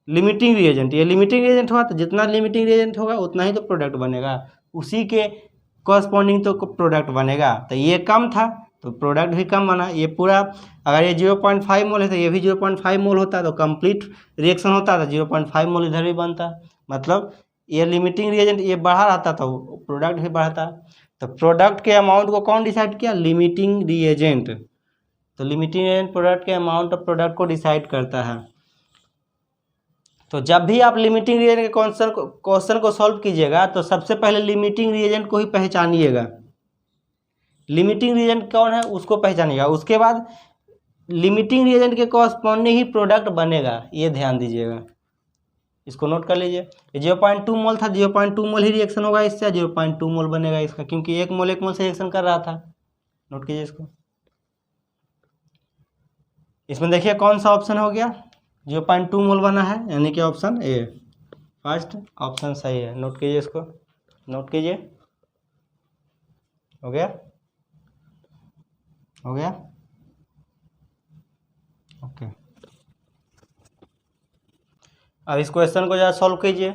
लिमिटिंग रिएजेंट। ये लिमिटिंग रिएजेंट हुआ तो जितना लिमिटिंग रिएजेंट होगा उतना ही तो प्रोडक्ट बनेगा, उसी के कॉरस्पॉन्डिंग तो प्रोडक्ट बनेगा। तो ये कम था तो प्रोडक्ट भी कम बना। ये पूरा अगर ये 0.5 मोल है तो ये भी 0.5 मोल होता तो कंप्लीट रिएक्शन होता तो 0.5 मोल इधर भी बनता, मतलब ये लिमिटिंग रिएजेंट ये बढ़ा रहता तो प्रोडक्ट भी बढ़ता। तो प्रोडक्ट के अमाउंट को कौन डिसाइड किया, लिमिटिंग रिएजेंट। तो लिमिटिंग रिएजेंट प्रोडक्ट के अमाउंट ऑफ प्रोडक्ट को डिसाइड करता है। तो जब भी आप लिमिटिंग रिएजेंट के क्वेश्चन को सॉल्व कीजिएगा तो सबसे पहले लिमिटिंग रिएजेंट को ही पहचानिएगा, लिमिटिंग रिएजेंट कौन है उसको पहचानिएगा, उसके बाद लिमिटिंग रिएजेंट के कॉरस्पॉन्डिंग ही प्रोडक्ट बनेगा, ये ध्यान दीजिएगा, इसको नोट कर लीजिए। ये 0.2 मोल था, 0.2 मोल ही रिएक्शन होगा इससे, 0.2 मोल बनेगा इसका, क्योंकि 1 मोल से रिएक्शन कर रहा था। नोट कीजिए इसको। इसमें देखिए कौन सा ऑप्शन हो गया, 0.2 मोल बना है, यानी कि ऑप्शन ए, फर्स्ट ऑप्शन सही है। नोट कीजिए इसको, नोट कीजिए, हो गया, हो गया, ओके। अब इस क्वेश्चन को जरा सॉल्व कीजिए।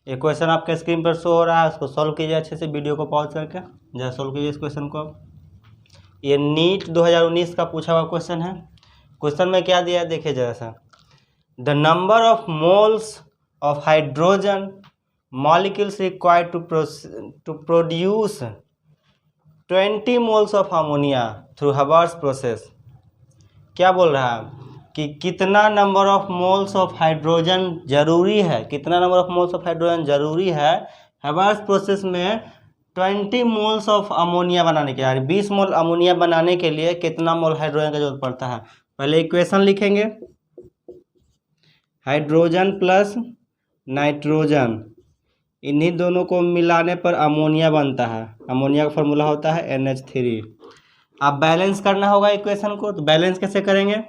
ये क्वेश्चन आपके स्क्रीन पर शो हो रहा है, उसको सॉल्व कीजिए अच्छे से, वीडियो को पॉज करके जरा सॉल्व कीजिए इस क्वेश्चन को। ये नीट 2019 का पूछा हुआ क्वेश्चन है। क्वेश्चन में क्या दिया है देखिए जरा सा, the number of moles of hydrogen molecules required to produce 20 moles of ammonia through Haber's process. क्या बोल रहा है कि कितना number of moles of hydrogen जरूरी है, कितना number of moles of hydrogen जरूरी है हबर्स प्रोसेस में 20 मोल्स ऑफ अमोनिया बनाने के लिए, 20 मोल अमोनिया बनाने के लिए कितना मोल हाइड्रोजन का जरूरत पड़ता है। पहले इक्वेशन लिखेंगे, हाइड्रोजन प्लस नाइट्रोजन, इन्हीं दोनों को मिलाने पर अमोनिया बनता है, अमोनिया का फॉर्मूला होता है NH3। अब बैलेंस करना होगा इक्वेशन को, तो बैलेंस कैसे करेंगे,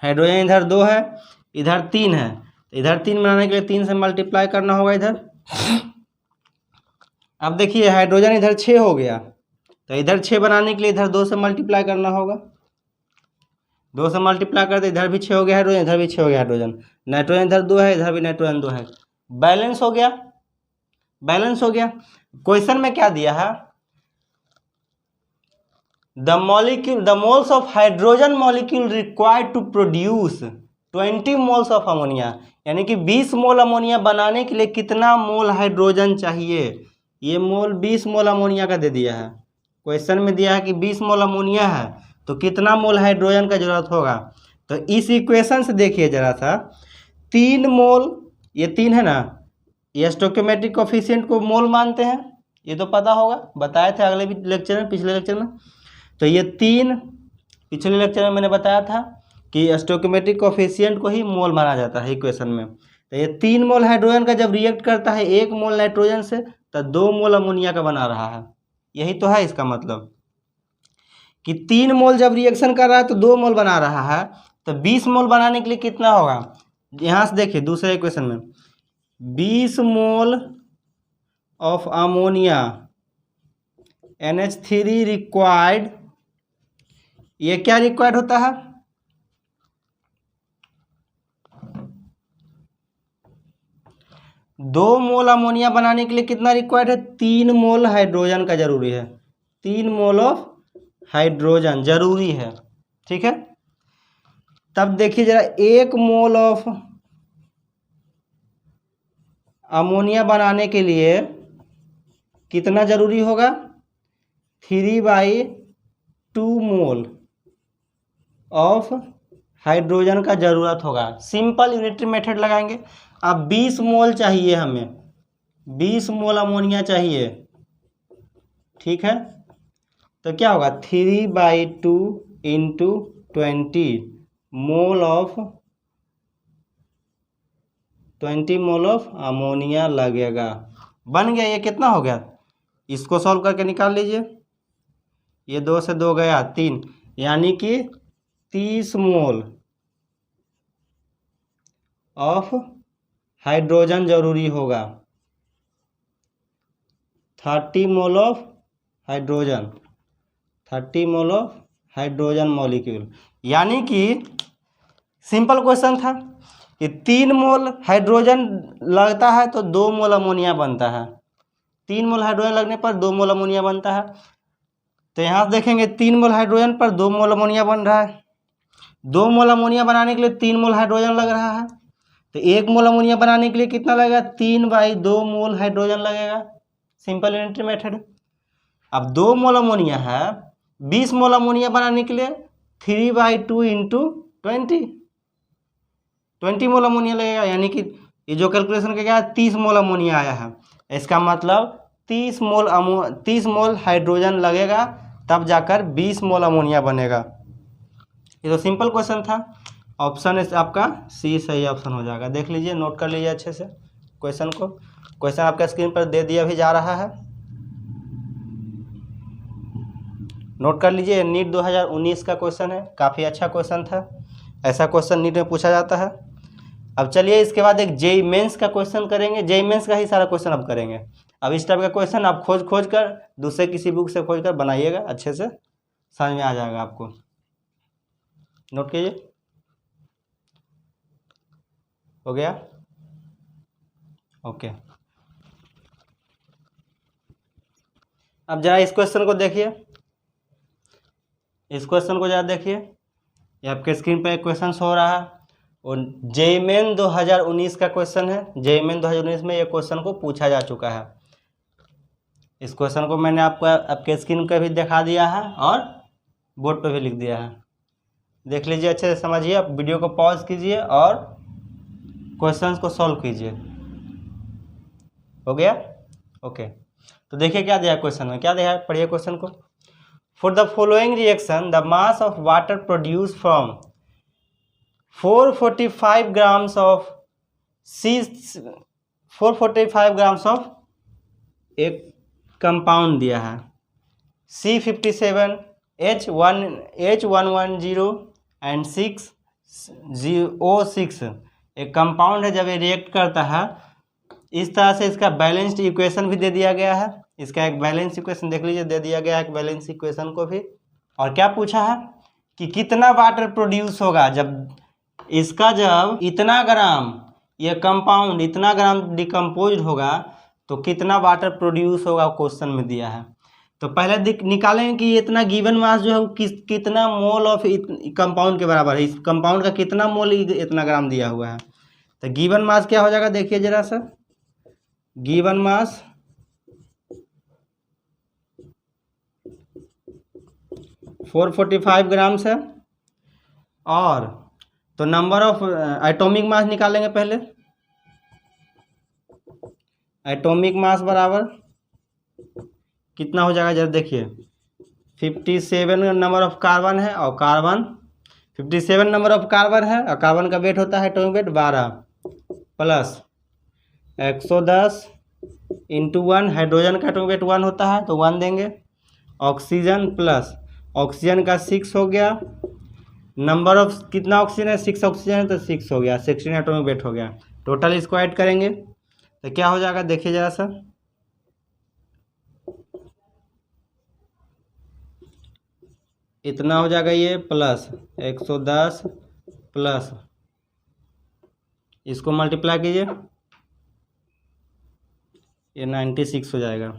हाइड्रोजन इधर 2 है इधर 3 है, तो इधर 3 बनाने के लिए 3 से मल्टीप्लाई करना होगा इधर। अब देखिए हाइड्रोजन इधर 6 हो गया, तो इधर 6 बनाने के लिए इधर 2 से मल्टीप्लाई करना होगा, 2 से मल्टीप्लाई करते इधर भी 6 हो गया हाइड्रोजन, इधर भी 6 हो गया हाइड्रोजन, नाइट्रोजन इधर 2 है इधर भी नाइट्रोजन 2 है, बैलेंस हो गया, बैलेंस हो गया। क्वेश्चन में क्या दिया है, the moles of hydrogen molecule required to produce 20 moles of ammonia, यानी कि 20 मोल अमोनिया बनाने के लिए कितना मोल हाइड्रोजन चाहिए। ये मोल 20 मोल अमोनिया का दे दिया है, क्वेश्चन में दिया है कि 20 मोल अमोनिया है तो कितना मोल हाइड्रोजन का जरूरत होगा। तो इस इक्वेशन से देखिए जरा सा, 3 मोल, ये 3 है ना, ये स्टोइकियोमेट्रिक कोफिशिएंट को मोल मानते हैं, ये तो पता होगा, बताए थे अगले भी लेक्चर में, पिछले लेक्चर में। तो ये 3 पिछले लेक्चर में मैंने बताया था कि स्टोइकियोमेट्रिक कोफिशिएंट को ही मोल माना जाता है इक्वेशन में। तो ये 3 मोल हाइड्रोजन का जब रिएक्ट करता है 1 मोल नाइट्रोजन से, तो 2 मोल अमोनिया का बना रहा है। यही तो है इसका मतलब कि 3 मोल जब रिएक्शन कर रहा है तो 2 मोल बना रहा है। तो 20 मोल बनाने के लिए कितना होगा, यहाँ से देखिए दूसरे इक्वेशन में, 20 mole of ammonia NH3 required, ये क्या रिक्वायर्ड होता है, 2 मोल अमोनिया बनाने के लिए कितना रिक्वायर्ड है, 3 मोल हाइड्रोजन का जरूरी है, 3 मोल ऑफ हाइड्रोजन जरूरी है, ठीक है। तब देखिए जरा, 1 मोल ऑफ अमोनिया बनाने के लिए कितना जरूरी होगा, 3/2 मोल ऑफ हाइड्रोजन का जरूरत होगा। सिंपल यूनिटरी मेथड लगाएंगे। अब 20 मोल चाहिए हमें, 20 मोल अमोनिया चाहिए, ठीक है। तो क्या होगा, 3/2 into 20 mole of 20 mole of ammonia लगेगा। बन गया, ये कितना हो गया, इसको सॉल्व करके निकाल लीजिए, ये 2 से 2 गया 3, यानी कि 30 मोल ऑफ हाइड्रोजन जरूरी होगा, 30 मोल of hydrogen, 30 mole of hydrogen molecule. यानी कि सिंपल क्वेश्चन था कि 3 मोल हाइड्रोजन लगता है तो 2 मोल अमोनिया बनता है, 3 मोल हाइड्रोजन लगने पर 2 मोल अमोनिया बनता है। तो यहाँ से देखेंगे 3 मोल हाइड्रोजन पर 2 मोल अमोनिया बन रहा है, 2 मोल अमोनिया बनाने के लिए 3 मोल हाइड्रोजन लग रहा है। तो 1 मोल अमोनिया बनाने के लिए कितना लगेगा, 3/2 मोल हाइड्रोजन लगेगा, सिंपल यूनिटरी मेथड। अब 2 मोल अमोनिया है, 20 मोल अमोनिया बनाने के लिए 3/2 इंटू 20 मोल अमोनिया लगेगा, यानी कि ये जो कैलकुलेशन का क्या है, 30 मोल अमोनिया आया है। इसका मतलब 30 मोल हाइड्रोजन लगेगा, तब जाकर 20 मोल अमोनिया बनेगा। ये तो सिंपल क्वेश्चन था। ऑप्शन आपका सी सही ऑप्शन हो जाएगा। देख लीजिए, नोट कर लीजिए अच्छे से क्वेश्चन को। क्वेश्चन आपका स्क्रीन पर दे दिया भी जा रहा है, नोट कर लीजिए। नीट 2019 का क्वेश्चन है, काफ़ी अच्छा क्वेश्चन था, ऐसा क्वेश्चन नीट में पूछा जाता है। अब चलिए इसके बाद एक जेईई मेंस का क्वेश्चन करेंगे, जेईई मेंस का ही सारा क्वेश्चन अब करेंगे। अब इस टाइप का क्वेश्चन आप खोज कर दूसरे किसी बुक से खोज कर बनाइएगा, अच्छे से समझ में आ जाएगा आपको। नोट कीजिए, हो गया, ओके। अब जरा इस क्वेश्चन को देखिए, इस क्वेश्चन को जरा देखिए, ये आपके स्क्रीन पर एक क्वेश्चन शो हो रहा है और जेईई मेन 2019 का क्वेश्चन है। जेईई मेन 2019 में ये क्वेश्चन को पूछा जा चुका है। इस क्वेश्चन को मैंने आपको आपके स्क्रीन पर भी दिखा दिया है और बोर्ड पर भी लिख दिया है। देख लीजिए, अच्छे से समझिए। आप वीडियो को पॉज कीजिए और क्वेश्चंस को सॉल्व कीजिए। हो गया, ओके। तो देखिए क्या दिया क्वेश्चन में, क्या दिया है, पढ़िए क्वेश्चन को। For the following reaction the mass of water produce from 445 grams of एक कंपाउंड दिया है C57 H110 एंड 6O6 एक कंपाउंड है। जब ये रिएक्ट करता है इस तरह से, इसका बैलेंस्ड इक्वेशन भी दे दिया गया है। इसका एक बैलेंस इक्वेशन देख लीजिए, दे दिया गया है एक बैलेंस इक्वेशन को भी। और क्या पूछा है कि कितना वाटर प्रोड्यूस होगा जब इसका, जब इतना ग्राम ये कंपाउंड इतना ग्राम डिकम्पोज होगा तो कितना वाटर प्रोड्यूस होगा क्वेश्चन में दिया है। तो पहले निकालेंगे कि इतना गिवन मास जो है वो कितना मोल ऑफ कंपाउंड के बराबर है, इस कंपाउंड का कितना मोल इतना ग्राम दिया हुआ है। तो गिवन मास क्या हो जाएगा देखिए जरा सा, गिवन मास 445 ग्राम्स है। और तो नंबर ऑफ एटॉमिक मास निकालेंगे पहले। एटॉमिक मास बराबर कितना हो जाएगा जरा देखिए, 57 नंबर ऑफ कार्बन है और कार्बन 57 नंबर ऑफ कार्बन है और कार्बन का वेट होता है atomic weight 12 plus 110 into 1, hydrogen का एटॉमिक वेट 1 होता है तो 1 देंगे। ऑक्सीजन प्लस ऑक्सीजन का 6 हो गया, नंबर ऑफ कितना ऑक्सीजन है 6 ऑक्सीजन है तो 6 हो गया, 16 एटॉमिक वेट हो गया। टोटल इसको ऐड करेंगे तो क्या हो जाएगा देखिए जरा सा, इतना हो जाएगा ये प्लस 110 प्लस इसको मल्टीप्लाई कीजिए, ये 96 हो जाएगा।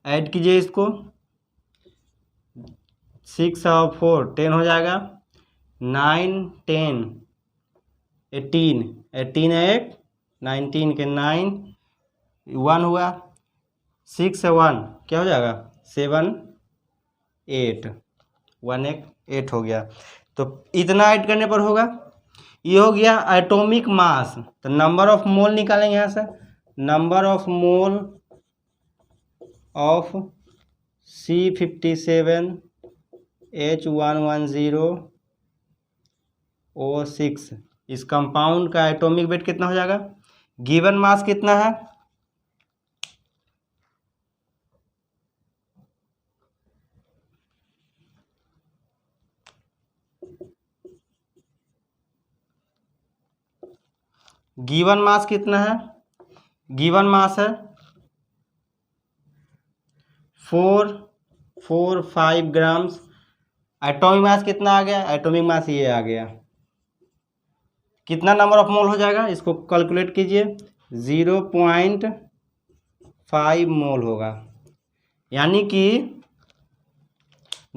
ऐड कीजिए इसको, 6 और 4 10 हो जाएगा, 9 10 18 18 है 1 19 के 9 1 हुआ, 6 से 1 क्या हो जाएगा 7 8 1 1 8 हो गया। तो इतना ऐड करने पर होगा, ये हो गया एटॉमिक मास। तो नंबर ऑफ मोल निकालेंगे यहाँ से, number of mole of C57H110O6, इस कंपाउंड का एटॉमिक वेट कितना हो जाएगा, गिवन मास कितना है, गिवन मास कितना है, गिवन मास है 445 ग्राम्स। एटॉमिक मास कितना आ गया, एटॉमिक मास ये आ गया, कितना नंबर ऑफ मोल हो जाएगा इसको कैलकुलेट कीजिए, 0.5 मोल होगा। यानी कि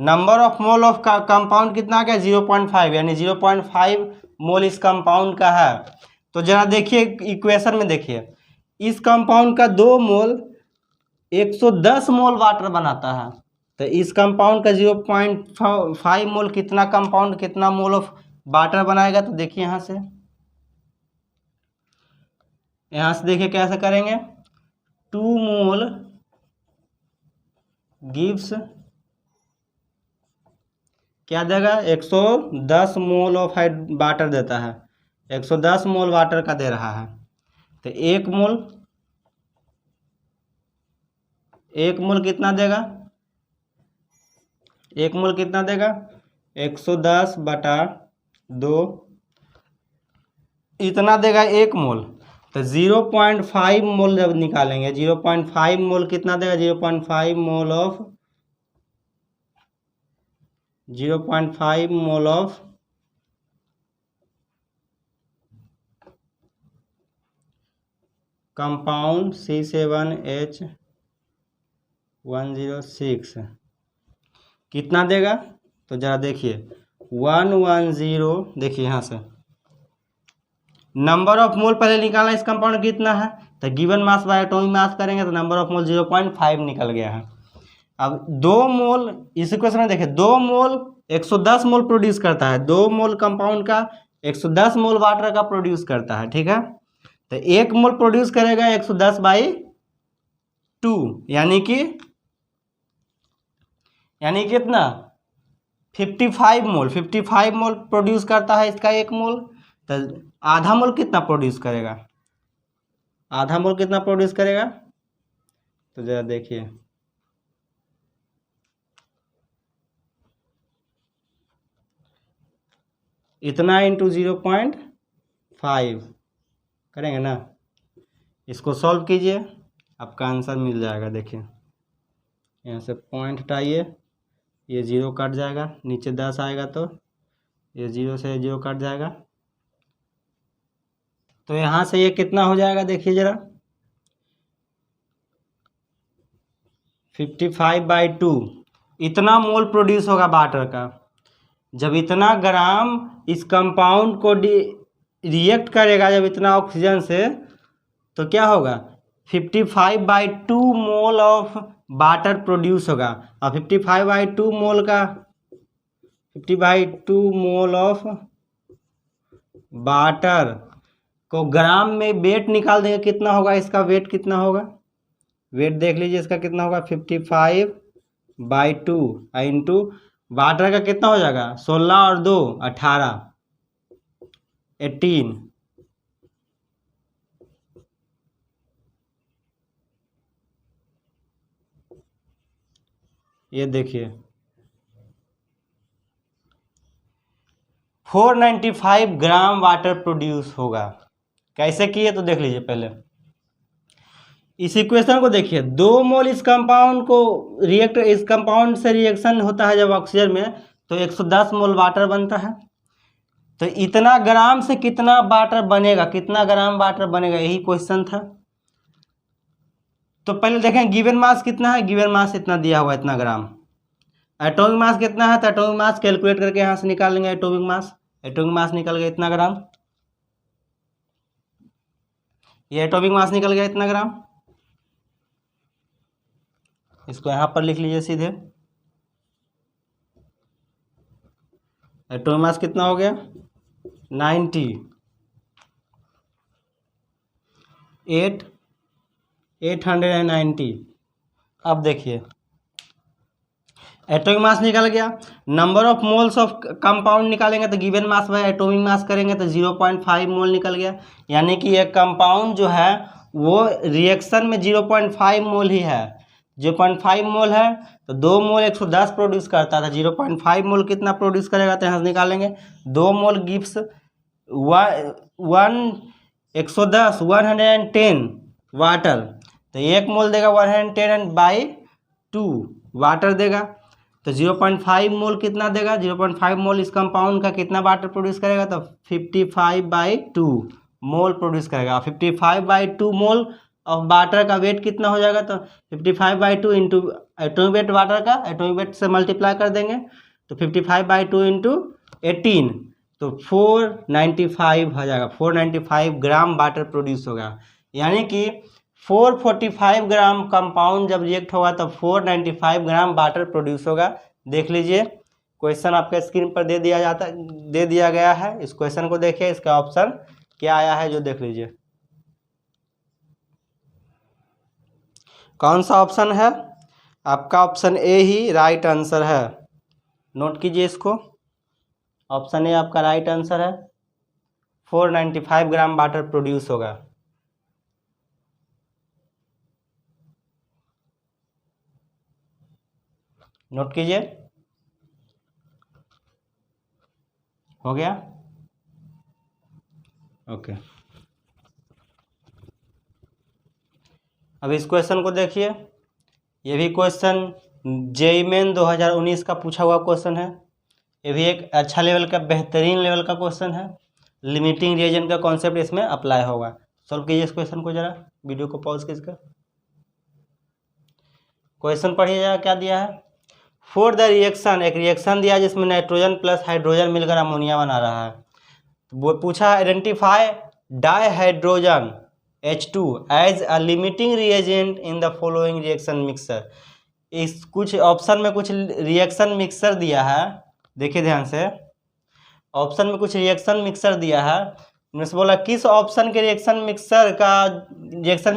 number of mole of compound कितना आ गया 0.5, यानी 0.5 मोल इस कंपाउंड का है। तो जरा देखिए इक्वेशन में देखिए, इस कंपाउंड का 2 मोल 110 मोल वाटर बनाता है, तो इस कंपाउंड का 0.5 मोल कितना कंपाउंड कितना मोल ऑफ वाटर बनाएगा। तो देखिए यहाँ से देखिए कैसे करेंगे, 2 मोल गिव्स क्या देगा 110 मोल ऑफ वाटर देता है, 110 मोल वाटर का दे रहा है। तो 1 मोल कितना देगा, 1 मोल कितना देगा 110 बटा 2 इतना देगा 1 मोल। तो 0.5 मोल जब निकालेंगे, 0.5 मोल कितना देगा, 0.5 मोल ऑफ कंपाउंड C7H106 कितना देगा। तो जरा देखिए 110, देखिए यहाँ से नंबर ऑफ मोल पहले निकालना इस कंपाउंड कितना है, तो गिवन मास बाय एटॉमिक मास करेंगे तो नंबर ऑफ मोल 0.5 निकल गया है। अब 2 मोल इस इक्वेशन में देखिए, 2 मोल 110 मोल प्रोड्यूस करता है, 2 मोल कंपाउंड का 110 मोल वाटर का प्रोड्यूस करता है, ठीक है। तो 1 मोल प्रोड्यूस करेगा 110/2, यानी कितना 55 मोल प्रोड्यूस करता है इसका 1 मोल। तो आधा मोल कितना प्रोड्यूस करेगा, तो जरा देखिए इतना इंटू 0.5 करेंगे ना, इसको सॉल्व कीजिए आपका आंसर मिल जाएगा। देखिए यहाँ से पॉइंट हटाइए, ये 0 कट जाएगा, नीचे 10 आएगा तो ये 0 से 0 कट जाएगा। तो यहाँ से ये कितना हो जाएगा देखिए जरा, 55/2 इतना मोल प्रोड्यूस होगा वाटर का। जब इतना ग्राम इस कंपाउंड को रिएक्ट करेगा जब इतना ऑक्सीजन से, तो क्या होगा 55/2 मोल ऑफ वाटर प्रोड्यूस होगा। और 55/2 मोल का 50/2 मोल ऑफ वाटर को ग्राम में वेट निकाल देंगे, कितना होगा इसका वेट, कितना होगा वेट देख लीजिए इसका कितना होगा 55/2 इंटू वाटर का कितना हो जाएगा 16 और 2 18 18। ये देखिए 495 ग्राम वाटर प्रोड्यूस होगा। कैसे किए तो देख लीजिए पहले इस इक्वेशन को देखिए। 2 मोल इस कंपाउंड को इस कंपाउंड से रिएक्शन होता है जब ऑक्सीजन में, तो 110 मोल वाटर बनता है। तो इतना ग्राम से कितना वाटर बनेगा, कितना ग्राम वाटर बनेगा, यही क्वेश्चन था। तो पहले देखें गिवन मास कितना है, गिवन मास इतना दिया हुआ इतना ग्राम। एटॉमिक मास कितना है, तो एटॉमिक मास कैलकुलेट करके यहाँ से निकाल लेंगे। एटॉमिक मास निकल गया इतना ग्राम, ये एटॉमिक मास निकल गया इतना ग्राम। इसको यहाँ पर लिख लीजिए सीधे। एटॉमिक मास कितना हो गया 90 890। अब देखिए एटॉमिक मास निकल गया, number of moles of compound निकालेंगे तो गिवन मास बाय एटॉमिक मास करेंगे तो 0.5 मोल निकल गया। यानी कि एक कंपाउंड जो है वो रिएक्शन में 0.5 मोल ही है। 0.5 मोल है तो 2 मोल 110 प्रोड्यूस करता था, 0.5 मोल कितना प्रोड्यूस करेगा तो यहाँ से निकालेंगे। 2 मोल गिव्स 110 वाटर, तो 1 मोल देगा 110/2 वाटर देगा। तो 0.5 मोल कितना देगा, 0.5 मोल इस कंपाउंड का कितना वाटर प्रोड्यूस करेगा तो 55/2 मोल प्रोड्यूस करेगा। 55/2 मोल ऑफ वाटर का वेट कितना हो जाएगा तो 55/2 इंटू एटॉमिक वेट वाटर का, एटॉमिक वेट से मल्टीप्लाई कर देंगे तो 55/2 इंटू 18 तो 495 हो जाएगा। 495 ग्राम वाटर प्रोड्यूस होगा। यानी कि 445 ग्राम कंपाउंड जब रिएक्ट होगा तो 495 ग्राम वाटर प्रोड्यूस होगा। देख लीजिए क्वेश्चन आपके स्क्रीन पर दे दिया गया है। इस क्वेश्चन को देखिए, इसका ऑप्शन क्या आया है जो देख लीजिए। कौन सा ऑप्शन है आपका, option A he right answer है। नोट कीजिए इसको, ऑप्शन ए आपका राइट आंसर है। 495 ग्राम वाटर प्रोड्यूस होगा। नोट कीजिए, हो गया ओके। अब इस क्वेश्चन को देखिए, ये भी क्वेश्चन जेईई मेन 2019 का पूछा हुआ क्वेश्चन है। ये भी एक अच्छा लेवल का, बेहतरीन लेवल का क्वेश्चन है। लिमिटिंग रिएजेंट का कॉन्सेप्ट इसमें अप्लाई होगा। सॉल्व कीजिए इस क्वेश्चन को, जरा वीडियो को पॉज कीजिएगा। क्वेश्चन पढ़िएगा क्या दिया है। फॉर द रिएक्शन, एक रिएक्शन दिया है जिसमें नाइट्रोजन प्लस हाइड्रोजन मिलकर अमोनिया बना रहा है। तो वो पूछा identify dihydrogen H2 as a limiting reagent in the following reaction mixer. इस कुछ ऑप्शन में कुछ रिएक्शन मिक्सर दिया है, देखिए ध्यान से। ऑप्शन में कुछ रिएक्शन मिक्सर दिया है, उन्होंने बोला किस ऑप्शन के रिएक्शन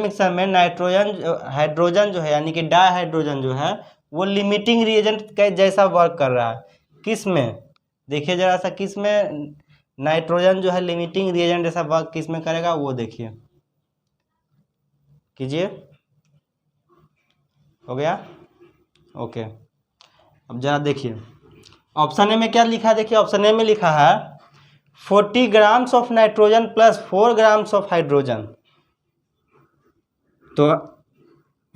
मिक्सर में नाइट्रोजन हाइड्रोजन जो है यानी कि डाइहाइड्रोजन जो है वो लिमिटिंग रिएजेंट के जैसा वर्क कर रहा है। किस में, देखिए जरा सा, किस में नाइट्रोजन जो है लिमिटिंग रिएजेंट जैसा वर्क किस में करेगा वो देखिए, कीजिए। हो गया ओके। अब जरा देखिए ऑप्शन ए में क्या लिखा है, देखिए ऑप्शन ए में लिखा है 40 grams of nitrogen plus 4 grams of hydrogen. तो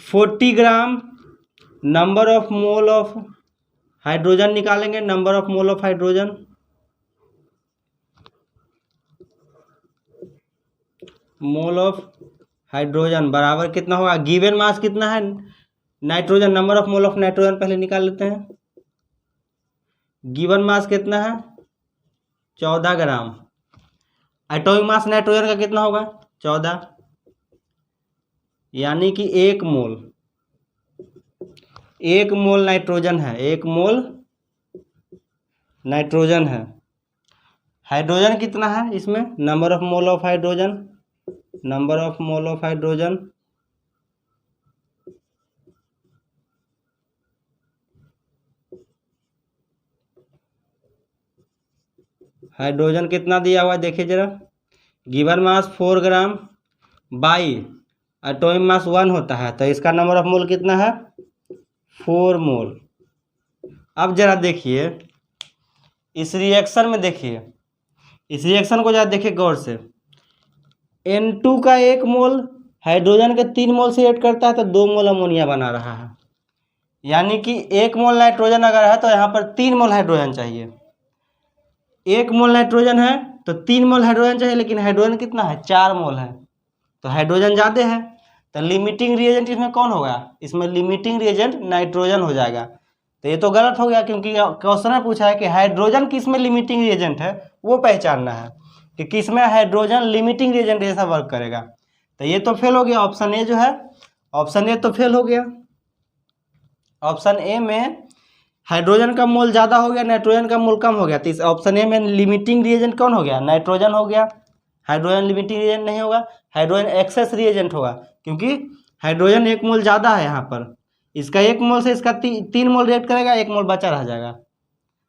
40 gram number of mole of hydrogen निकालेंगे, number of mole of hydrogen, mole of hydrogen बराबर कितना होगा, गिवन मास कितना है nitrogen, number of mole of nitrogen पहले निकाल लेते हैं। गिवन मास कितना है 14 ग्राम। एटॉमिक मास नाइट्रोजन का कितना होगा 14, यानी कि 1 मोल, 1 मोल नाइट्रोजन है, 1 मोल नाइट्रोजन है। हाइड्रोजन कितना है इसमें, number of mole of hydrogen, number of mole of hydrogen hydrogen कितना दिया हुआ है देखिए जरा। Given mass 4 gram by atomic mass 1 होता है, तो इसका नंबर ऑफ मोल कितना है 4 मोल। अब जरा देखिए इस रिएक्शन में, देखिए इस रिएक्शन को जरा देखिए गौर से। N2 का 1 मोल हाइड्रोजन के 3 मोल से ऐड करता है तो 2 मोल अमोनिया बना रहा है, यानी कि 1 मोल नाइट्रोजन अगर है तो यहाँ पर 3 मोल हाइड्रोजन चाहिए। 1 मोल नाइट्रोजन है तो 3 मोल हाइड्रोजन चाहिए, लेकिन हाइड्रोजन कितना है 4 मोल है, तो हाइड्रोजन ज़्यादा है, तो लिमिटिंग रिएजेंट इसमें कौन होगा, इसमें लिमिटिंग रिएजेंट नाइट्रोजन हो जाएगा। तो ये तो गलत हो गया, क्योंकि क्वेश्चन में पूछा है कि हाइड्रोजन किस में लिमिटिंग रिएजेंट है, वो पहचानना है कि किस में हाइड्रोजन लिमिटिंग रिएजेंट जैसा वर्क करेगा। तो ये तो फेल हो गया, ऑप्शन ए जो है, ऑप्शन ए तो फेल हो गया। ऑप्शन ए में हाइड्रोजन का मोल ज़्यादा हो गया, नाइट्रोजन का मोल कम हो गया, तो इस ऑप्शन ए में लिमिटिंग रिएजेंट कौन हो गया, नाइट्रोजन हो गया। हाइड्रोजन लिमिटिंग रिएजेंट नहीं होगा, हाइड्रोजन एक्सेस रिएजेंट होगा, क्योंकि हाइड्रोजन 1 मोल ज़्यादा है यहाँ पर, इसका 1 मोल से इसका 3 मोल रिएक्ट करेगा, 1 मोल बचा रह जाएगा,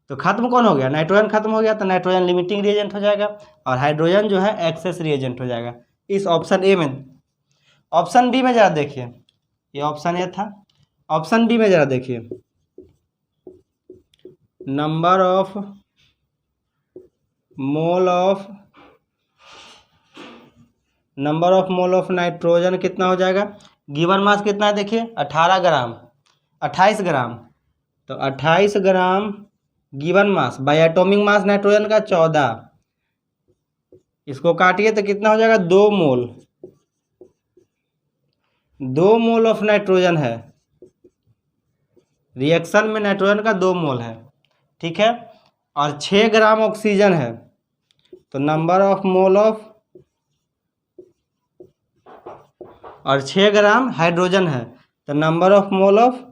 तो खत्म कौन हो गया, नाइट्रोजन खत्म हो गया, तो नाइट्रोजन लिमिटिंग रिएजेंट हो जाएगा और हाइड्रोजन जो है एक्सेस रिएजेंट हो जाएगा इस ऑप्शन ए में। ऑप्शन बी में ज़रा देखिए, ये ऑप्शन ए था, ऑप्शन बी में ज़रा देखिए, number of mole of nitrogen कितना हो जाएगा। गिवन मास कितना है देखिए 18 ग्राम, 28 ग्राम, तो 28 gram given mass by atomic mass nitrogen का 14, इसको काटिए तो कितना हो जाएगा 2 मोल, 2 मोल ऑफ नाइट्रोजन है, रिएक्शन में नाइट्रोजन का 2 मोल है, ठीक है, और 6 ग्राम ऑक्सीजन है, तो नंबर ऑफ मोल ऑफ, और 6 ग्राम हाइड्रोजन है, तो number of mole of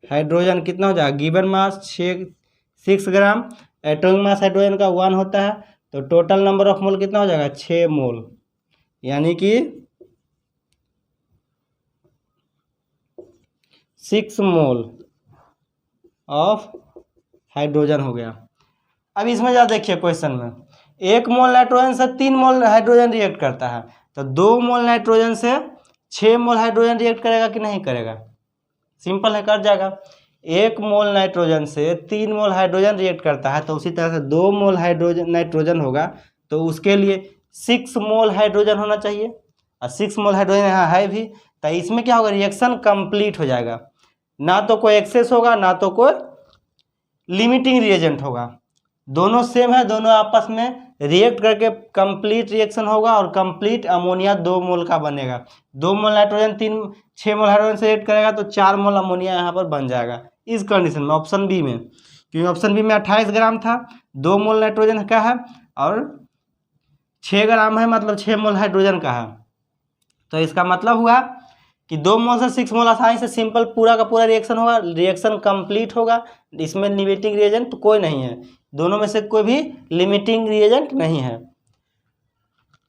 hydrogen कितना हो जाएगा, गिवन मास 6 ग्राम, एटॉमिक मास हाइड्रोजन का 1 होता है, तो टोटल नंबर ऑफ मोल कितना हो जाएगा 6 मोल, यानी कि 6 मोल ऑफ हाइड्रोजन हो गया। अब इसमें ज़रा देखिए क्वेश्चन में, 1 मोल नाइट्रोजन से 3 मोल हाइड्रोजन रिएक्ट करता है, तो 2 मोल नाइट्रोजन से 6 मोल हाइड्रोजन रिएक्ट करेगा कि नहीं करेगा, सिंपल है, कर जाएगा। 1 मोल नाइट्रोजन से 3 मोल हाइड्रोजन रिएक्ट करता है, तो उसी तरह से 2 मोल हाइड्रोजन नाइट्रोजन होगा, तो उसके लिए 6 मोल हाइड्रोजन होना चाहिए, और 6 मोल हाइड्रोजन यहाँ है भी, तो इसमें क्या होगा, रिएक्शन कंप्लीट हो जाएगा, ना तो कोई एक्सेस होगा ना तो कोई लिमिटिंग रिएजेंट होगा, दोनों सेम है, दोनों आपस में रिएक्ट करके कंप्लीट रिएक्शन होगा और कंप्लीट अमोनिया 2 मोल का बनेगा। 2 मोल नाइट्रोजन 6 मोल हाइड्रोजन से रिएक्ट करेगा तो 4 मोल अमोनिया यहाँ पर बन जाएगा इस कंडीशन में, ऑप्शन बी में, क्योंकि ऑप्शन बी में 28 ग्राम था, 2 मोल नाइट्रोजन का है और 6 ग्राम है, मतलब 6 मोल हाइड्रोजन का है, तो इसका मतलब हुआ कि 2 मोल से 6 मोल आसानी से सिंपल पूरा का पूरा रिएक्शन होगा, रिएक्शन कंप्लीट होगा, इसमें लिमिटिंग रिएजेंट कोई नहीं है, दोनों में से कोई भी लिमिटिंग रिएजेंट नहीं है,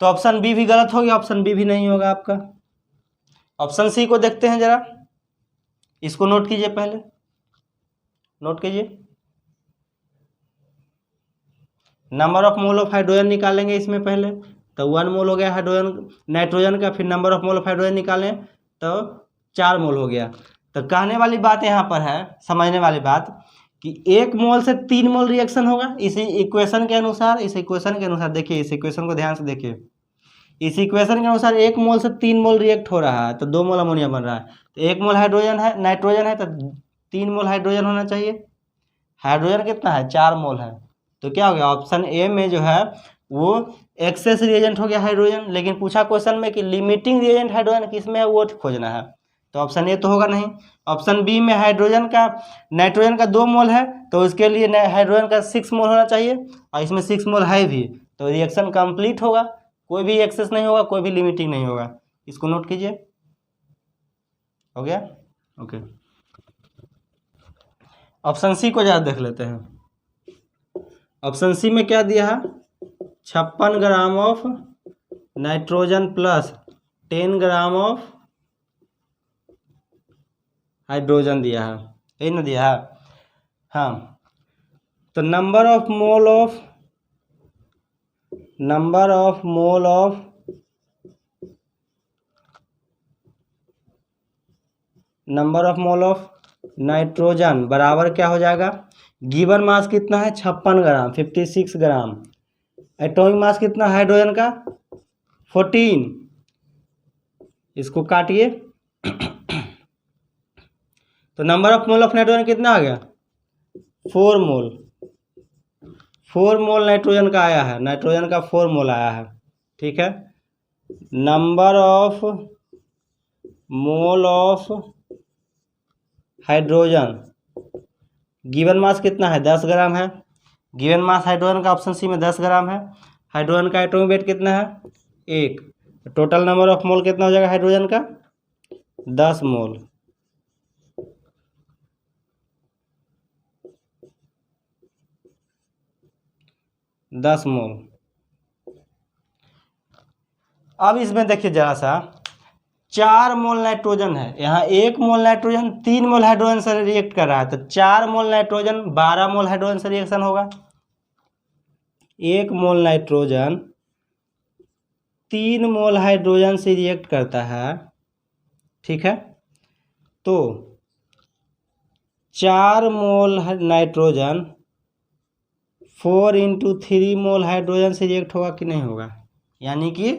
तो ऑप्शन बी भी गलत हो गया, ऑप्शन बी भी नहीं होगा आपका। ऑप्शन सी को देखते हैं जरा, इसको नोट कीजिए, पहले नोट कीजिए, number of mole of hydrogen निकालेंगे इसमें पहले, तो 1 मोल हो गया हाइड्रोजन नाइट्रोजन का, फिर number of mole of hydrogen निकालें तो 4 मोल हो गया। तो कहने वाली बात यहाँ पर है, समझने वाली बात, कि 1 मोल से 3 मोल रिएक्शन होगा इसी इक्वेशन के अनुसार, इस इक्वेशन के अनुसार देखिए, इस इक्वेशन को ध्यान से देखिए, इस इक्वेशन के अनुसार 1 मोल से 3 मोल रिएक्ट हो रहा है तो 2 मोल अमोनिया बन रहा है, तो 1 मोल हाइड्रोजन है, नाइट्रोजन है, तो 3 मोल हाइड्रोजन होना चाहिए, हाइड्रोजन कितना है 4 मोल है, तो क्या हो गया, ऑप्शन ए में जो है वो एक्सेस रिएजेंट हो गया हाइड्रोजन, लेकिन पूछा क्वेश्चन में कि लिमिटिंग रिएजेंट हाइड्रोजन किस में है वो खोजना है, तो ऑप्शन ए तो होगा नहीं। ऑप्शन बी में हाइड्रोजन का नाइट्रोजन का 2 मोल है, तो उसके लिए हाइड्रोजन का 6 मोल होना चाहिए, और इसमें 6 मोल है भी, तो रिएक्शन कंप्लीट होगा, कोई भी एक्सेस नहीं होगा, कोई भी लिमिटिंग नहीं होगा। इसको नोट कीजिए, हो गया। ओके, ऑप्शन सी को ज़्यादा देख लेते हैं। ऑप्शन सी में क्या दिया है, 56 gram of nitrogen plus 10 gram of hydrogen दिया है, यही ना दिया है। हाँ, तो number of mole of nitrogen बराबर क्या हो जाएगा, गिवन मास कितना है 56 ग्राम, 56 ग्राम। एटॉमिक मास कितना हाइड्रोजन का 14, इसको काटिए तो number of mole of nitrogen कितना आ गया 4 मोल। 4 मोल नाइट्रोजन का आया है, नाइट्रोजन का 4 मोल आया है, ठीक है। Number of mole of hydrogen given mass कितना है 10 ग्राम है, गिवन मास हाइड्रोजन का ऑप्शन सी में 10 ग्राम है। हाइड्रोजन का एटॉमिक वेट कितना है 1, टोटल नंबर ऑफ मोल कितना हो जाएगा हाइड्रोजन का 10 मोल। अब इसमें देखिए जरा सा, 4 मोल नाइट्रोजन है, यहाँ 1 मोल नाइट्रोजन 3 मोल हाइड्रोजन से रिएक्ट कर रहा है, तो 4 मोल नाइट्रोजन 12 मोल हाइड्रोजन से रिएक्शन होगा। 1 मोल नाइट्रोजन 3 मोल हाइड्रोजन से रिएक्ट करता है, ठीक है। तो 4 मोल नाइट्रोजन 4 इंटू 3 मोल हाइड्रोजन से रिएक्ट होगा कि नहीं होगा, यानी कि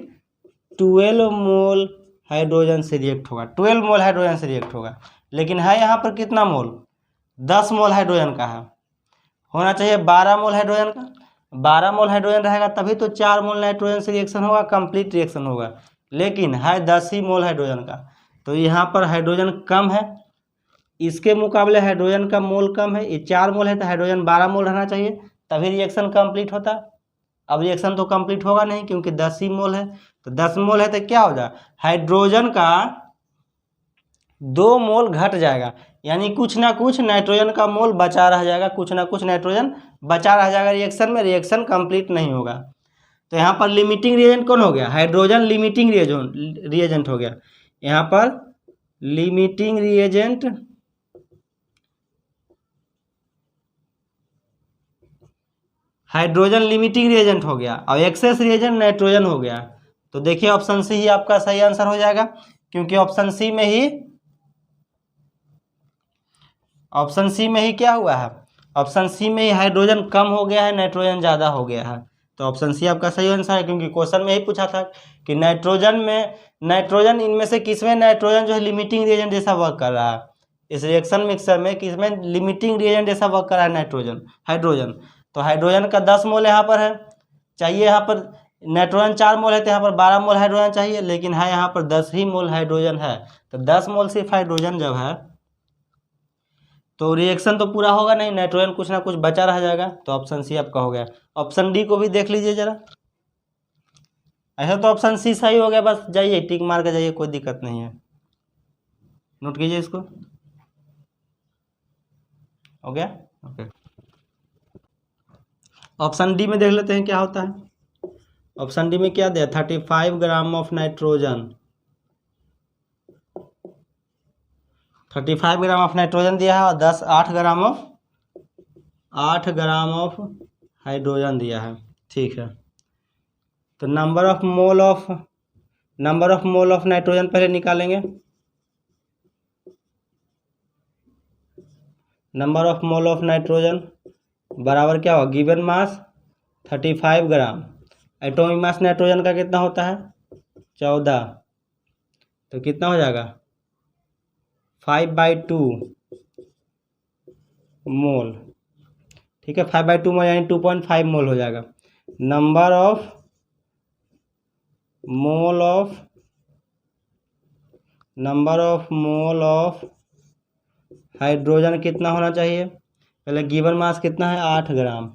12 मोल हाइड्रोजन से रिएक्ट होगा, 12 मोल हाइड्रोजन से रिएक्ट होगा। लेकिन है यहाँ पर कितना मोल 10 मोल हाइड्रोजन का है, होना चाहिए 12 मोल हाइड्रोजन का। 12 मोल हाइड्रोजन रहेगा तभी तो 4 मोल नाइट्रोजन से रिएक्शन होगा, कंप्लीट रिएक्शन होगा। लेकिन है 10 ही मोल हाइड्रोजन का, तो यहाँ पर हाइड्रोजन कम है, इसके मुकाबले हाइड्रोजन का मोल कम है। ये 4 मोल है तो हाइड्रोजन 12 मोल रहना चाहिए, तभी रिएक्शन कंप्लीट होता। अब रिएक्शन तो कंप्लीट होगा नहीं क्योंकि 10 ही मोल है, तो 10 मोल है तो क्या हो जाए हाइड्रोजन का 2 मोल घट जाएगा, यानी कुछ ना कुछ नाइट्रोजन का मोल बचा रह जाएगा, कुछ ना कुछ नाइट्रोजन बचा रह जाएगा रिएक्शन में, रिएक्शन कंप्लीट नहीं होगा। तो यहाँ पर लिमिटिंग रिएजेंट कौन हो गया, हाइड्रोजन लिमिटिंग रिएजेंट हो गया। यहाँ पर limiting reagent hydrogen limiting reagent हो गया, और एक्सेस रिएजेंट नाइट्रोजन हो गया। तो देखिए ऑप्शन सी ही आपका सही आंसर हो जाएगा, क्योंकि ऑप्शन सी में ही क्या हुआ है, ऑप्शन सी में ही हाइड्रोजन कम हो गया है, नाइट्रोजन ज़्यादा हो गया है। तो ऑप्शन सी आपका सही आंसर है, क्योंकि क्वेश्चन में ही पूछा था कि नाइट्रोजन इनमें से किसमें नाइट्रोजन जो है लिमिटिंग रिएजेंट जैसा वर्क कर रहा है, इस रिएक्शन मिक्सर में किसमें लिमिटिंग रिएजेंट जैसा वर्क कर रहा है हाइड्रोजन। तो हाइड्रोजन का 10 मोल यहाँ पर है, चाहिए यहाँ पर नाइट्रोजन 4 मोल है तो यहाँ पर 12 मोल हाइड्रोजन चाहिए, लेकिन है यहाँ पर 10 ही मोल हाइड्रोजन है। तो 10 मोल सिर्फ हाइड्रोजन जब है तो रिएक्शन तो पूरा होगा नहीं, नाइट्रोजन कुछ ना कुछ बचा रह जाएगा। तो ऑप्शन सी आपका हो गया। ऑप्शन डी को भी देख लीजिए जरा, ऐसा तो ऑप्शन सी सही हो गया, बस जाइए टिक मार के जाइए, कोई दिक्कत नहीं है, नोट कीजिए इसको, हो गया। ओके, ऑप्शन डी में देख लेते हैं क्या होता है। ऑप्शन डी में क्या दिया 35 gram of nitrogen, 35 gram of nitrogen दिया है, और 8 ग्राम ऑफ हाइड्रोजन दिया है, ठीक है। तो number of mole of nitrogen पहले निकालेंगे। Number of mole of nitrogen बराबर क्या होगा, गिवन मास 35 ग्राम, एटॉमिक मास नाइट्रोजन का कितना होता है 14, तो कितना हो जाएगा 5/2 मोल, ठीक है। 5/2 मोल यानी 2.5 मोल हो जाएगा। Number of mole of number of mole of hydrogen कितना होना चाहिए? पहले गिवन मास कितना है 8 ग्राम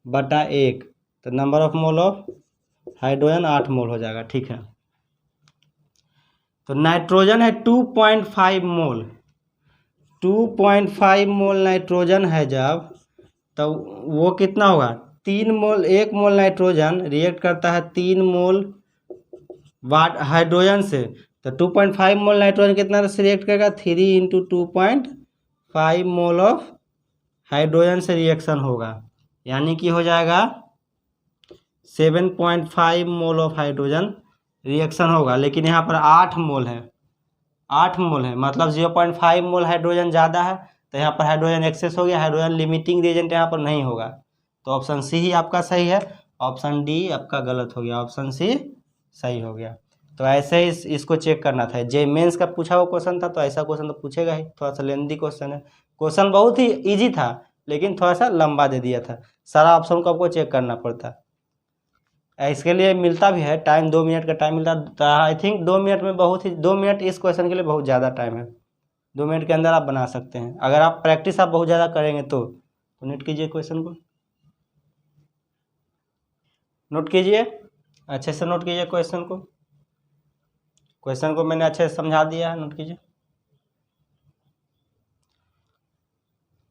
बटा 1, तो number of mole of hydrogen 8 मोल हो जाएगा। ठीक है, तो नाइट्रोजन है 2.5 मोल, 2.5 मोल नाइट्रोजन है जब, तो वो कितना होगा 3 मोल, 1 मोल नाइट्रोजन रिएक्ट करता है 3 मोल वाट हाइड्रोजन से, तो 2.5 मोल नाइट्रोजन कितना से रिएक्ट करेगा 3 × 2.5 मोल ऑफ हाइड्रोजन से रिएक्शन होगा, यानी कि हो जाएगा 7.5 मोल ऑफ हाइड्रोजन रिएक्शन होगा। लेकिन यहाँ पर 8 मोल है, 8 मोल है, मतलब 0.5 मोल हाइड्रोजन ज़्यादा है, तो यहाँ पर हाइड्रोजन एक्सेस हो गया, हाइड्रोजन लिमिटिंग रिएजेंट यहाँ पर नहीं होगा, तो ऑप्शन सी ही आपका सही है। ऑप्शन डी आपका गलत हो गया, ऑप्शन सी सही हो गया। तो ऐसे ही इसको चेक करना था। जे मेंस का पूछा हुआ क्वेश्चन था, तो ऐसा क्वेश्चन तो पूछेगा ही, थोड़ा सा लेंदी क्वेश्चन है। क्वेश्चन बहुत ही ईजी था, लेकिन थोड़ा सा लंबा दे दिया था, सारा ऑप्शन को आपको चेक करना पड़ता। इसके लिए मिलता भी है टाइम, 2 मिनट का टाइम मिलता है। आई थिंक 2 मिनट में बहुत ही, 2 मिनट इस क्वेश्चन के लिए बहुत ज़्यादा टाइम है, 2 मिनट के अंदर आप बना सकते हैं। अगर आप प्रैक्टिस आप बहुत ज़्यादा करेंगे तो नोट कीजिए, क्वेश्चन को नोट कीजिए, अच्छे से नोट कीजिए क्वेश्चन को। क्वेश्चन को मैंने अच्छे से समझा दिया है, नोट कीजिए।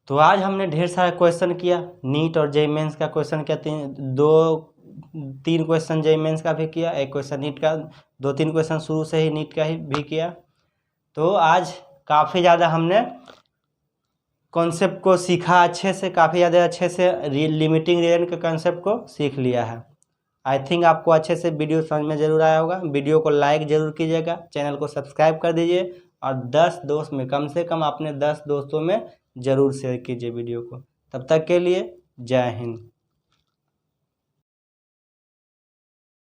तो आज हमने ढेर सारा क्वेश्चन किया, नीट और जेईई मेंस का क्वेश्चन किया, 3 क्वेश्चन जेईई मेंस का भी किया, 1 क्वेश्चन नीट का, 2-3 क्वेश्चन शुरू से ही नीट का ही भी किया। तो आज काफ़ी ज़्यादा हमने कॉन्सेप्ट को सीखा अच्छे से, काफ़ी ज़्यादा अच्छे से लिमिटिंग रिएजेंट के कॉन्सेप्ट को सीख लिया है। आई थिंक आपको अच्छे से वीडियो समझ में ज़रूर आया होगा। वीडियो को लाइक ज़रूर कीजिएगा, चैनल को सब्सक्राइब कर दीजिए, और 10 दोस्त में, कम से कम अपने 10 दोस्तों में ज़रूर शेयर कीजिए वीडियो को। तब तक के लिए जय हिंद।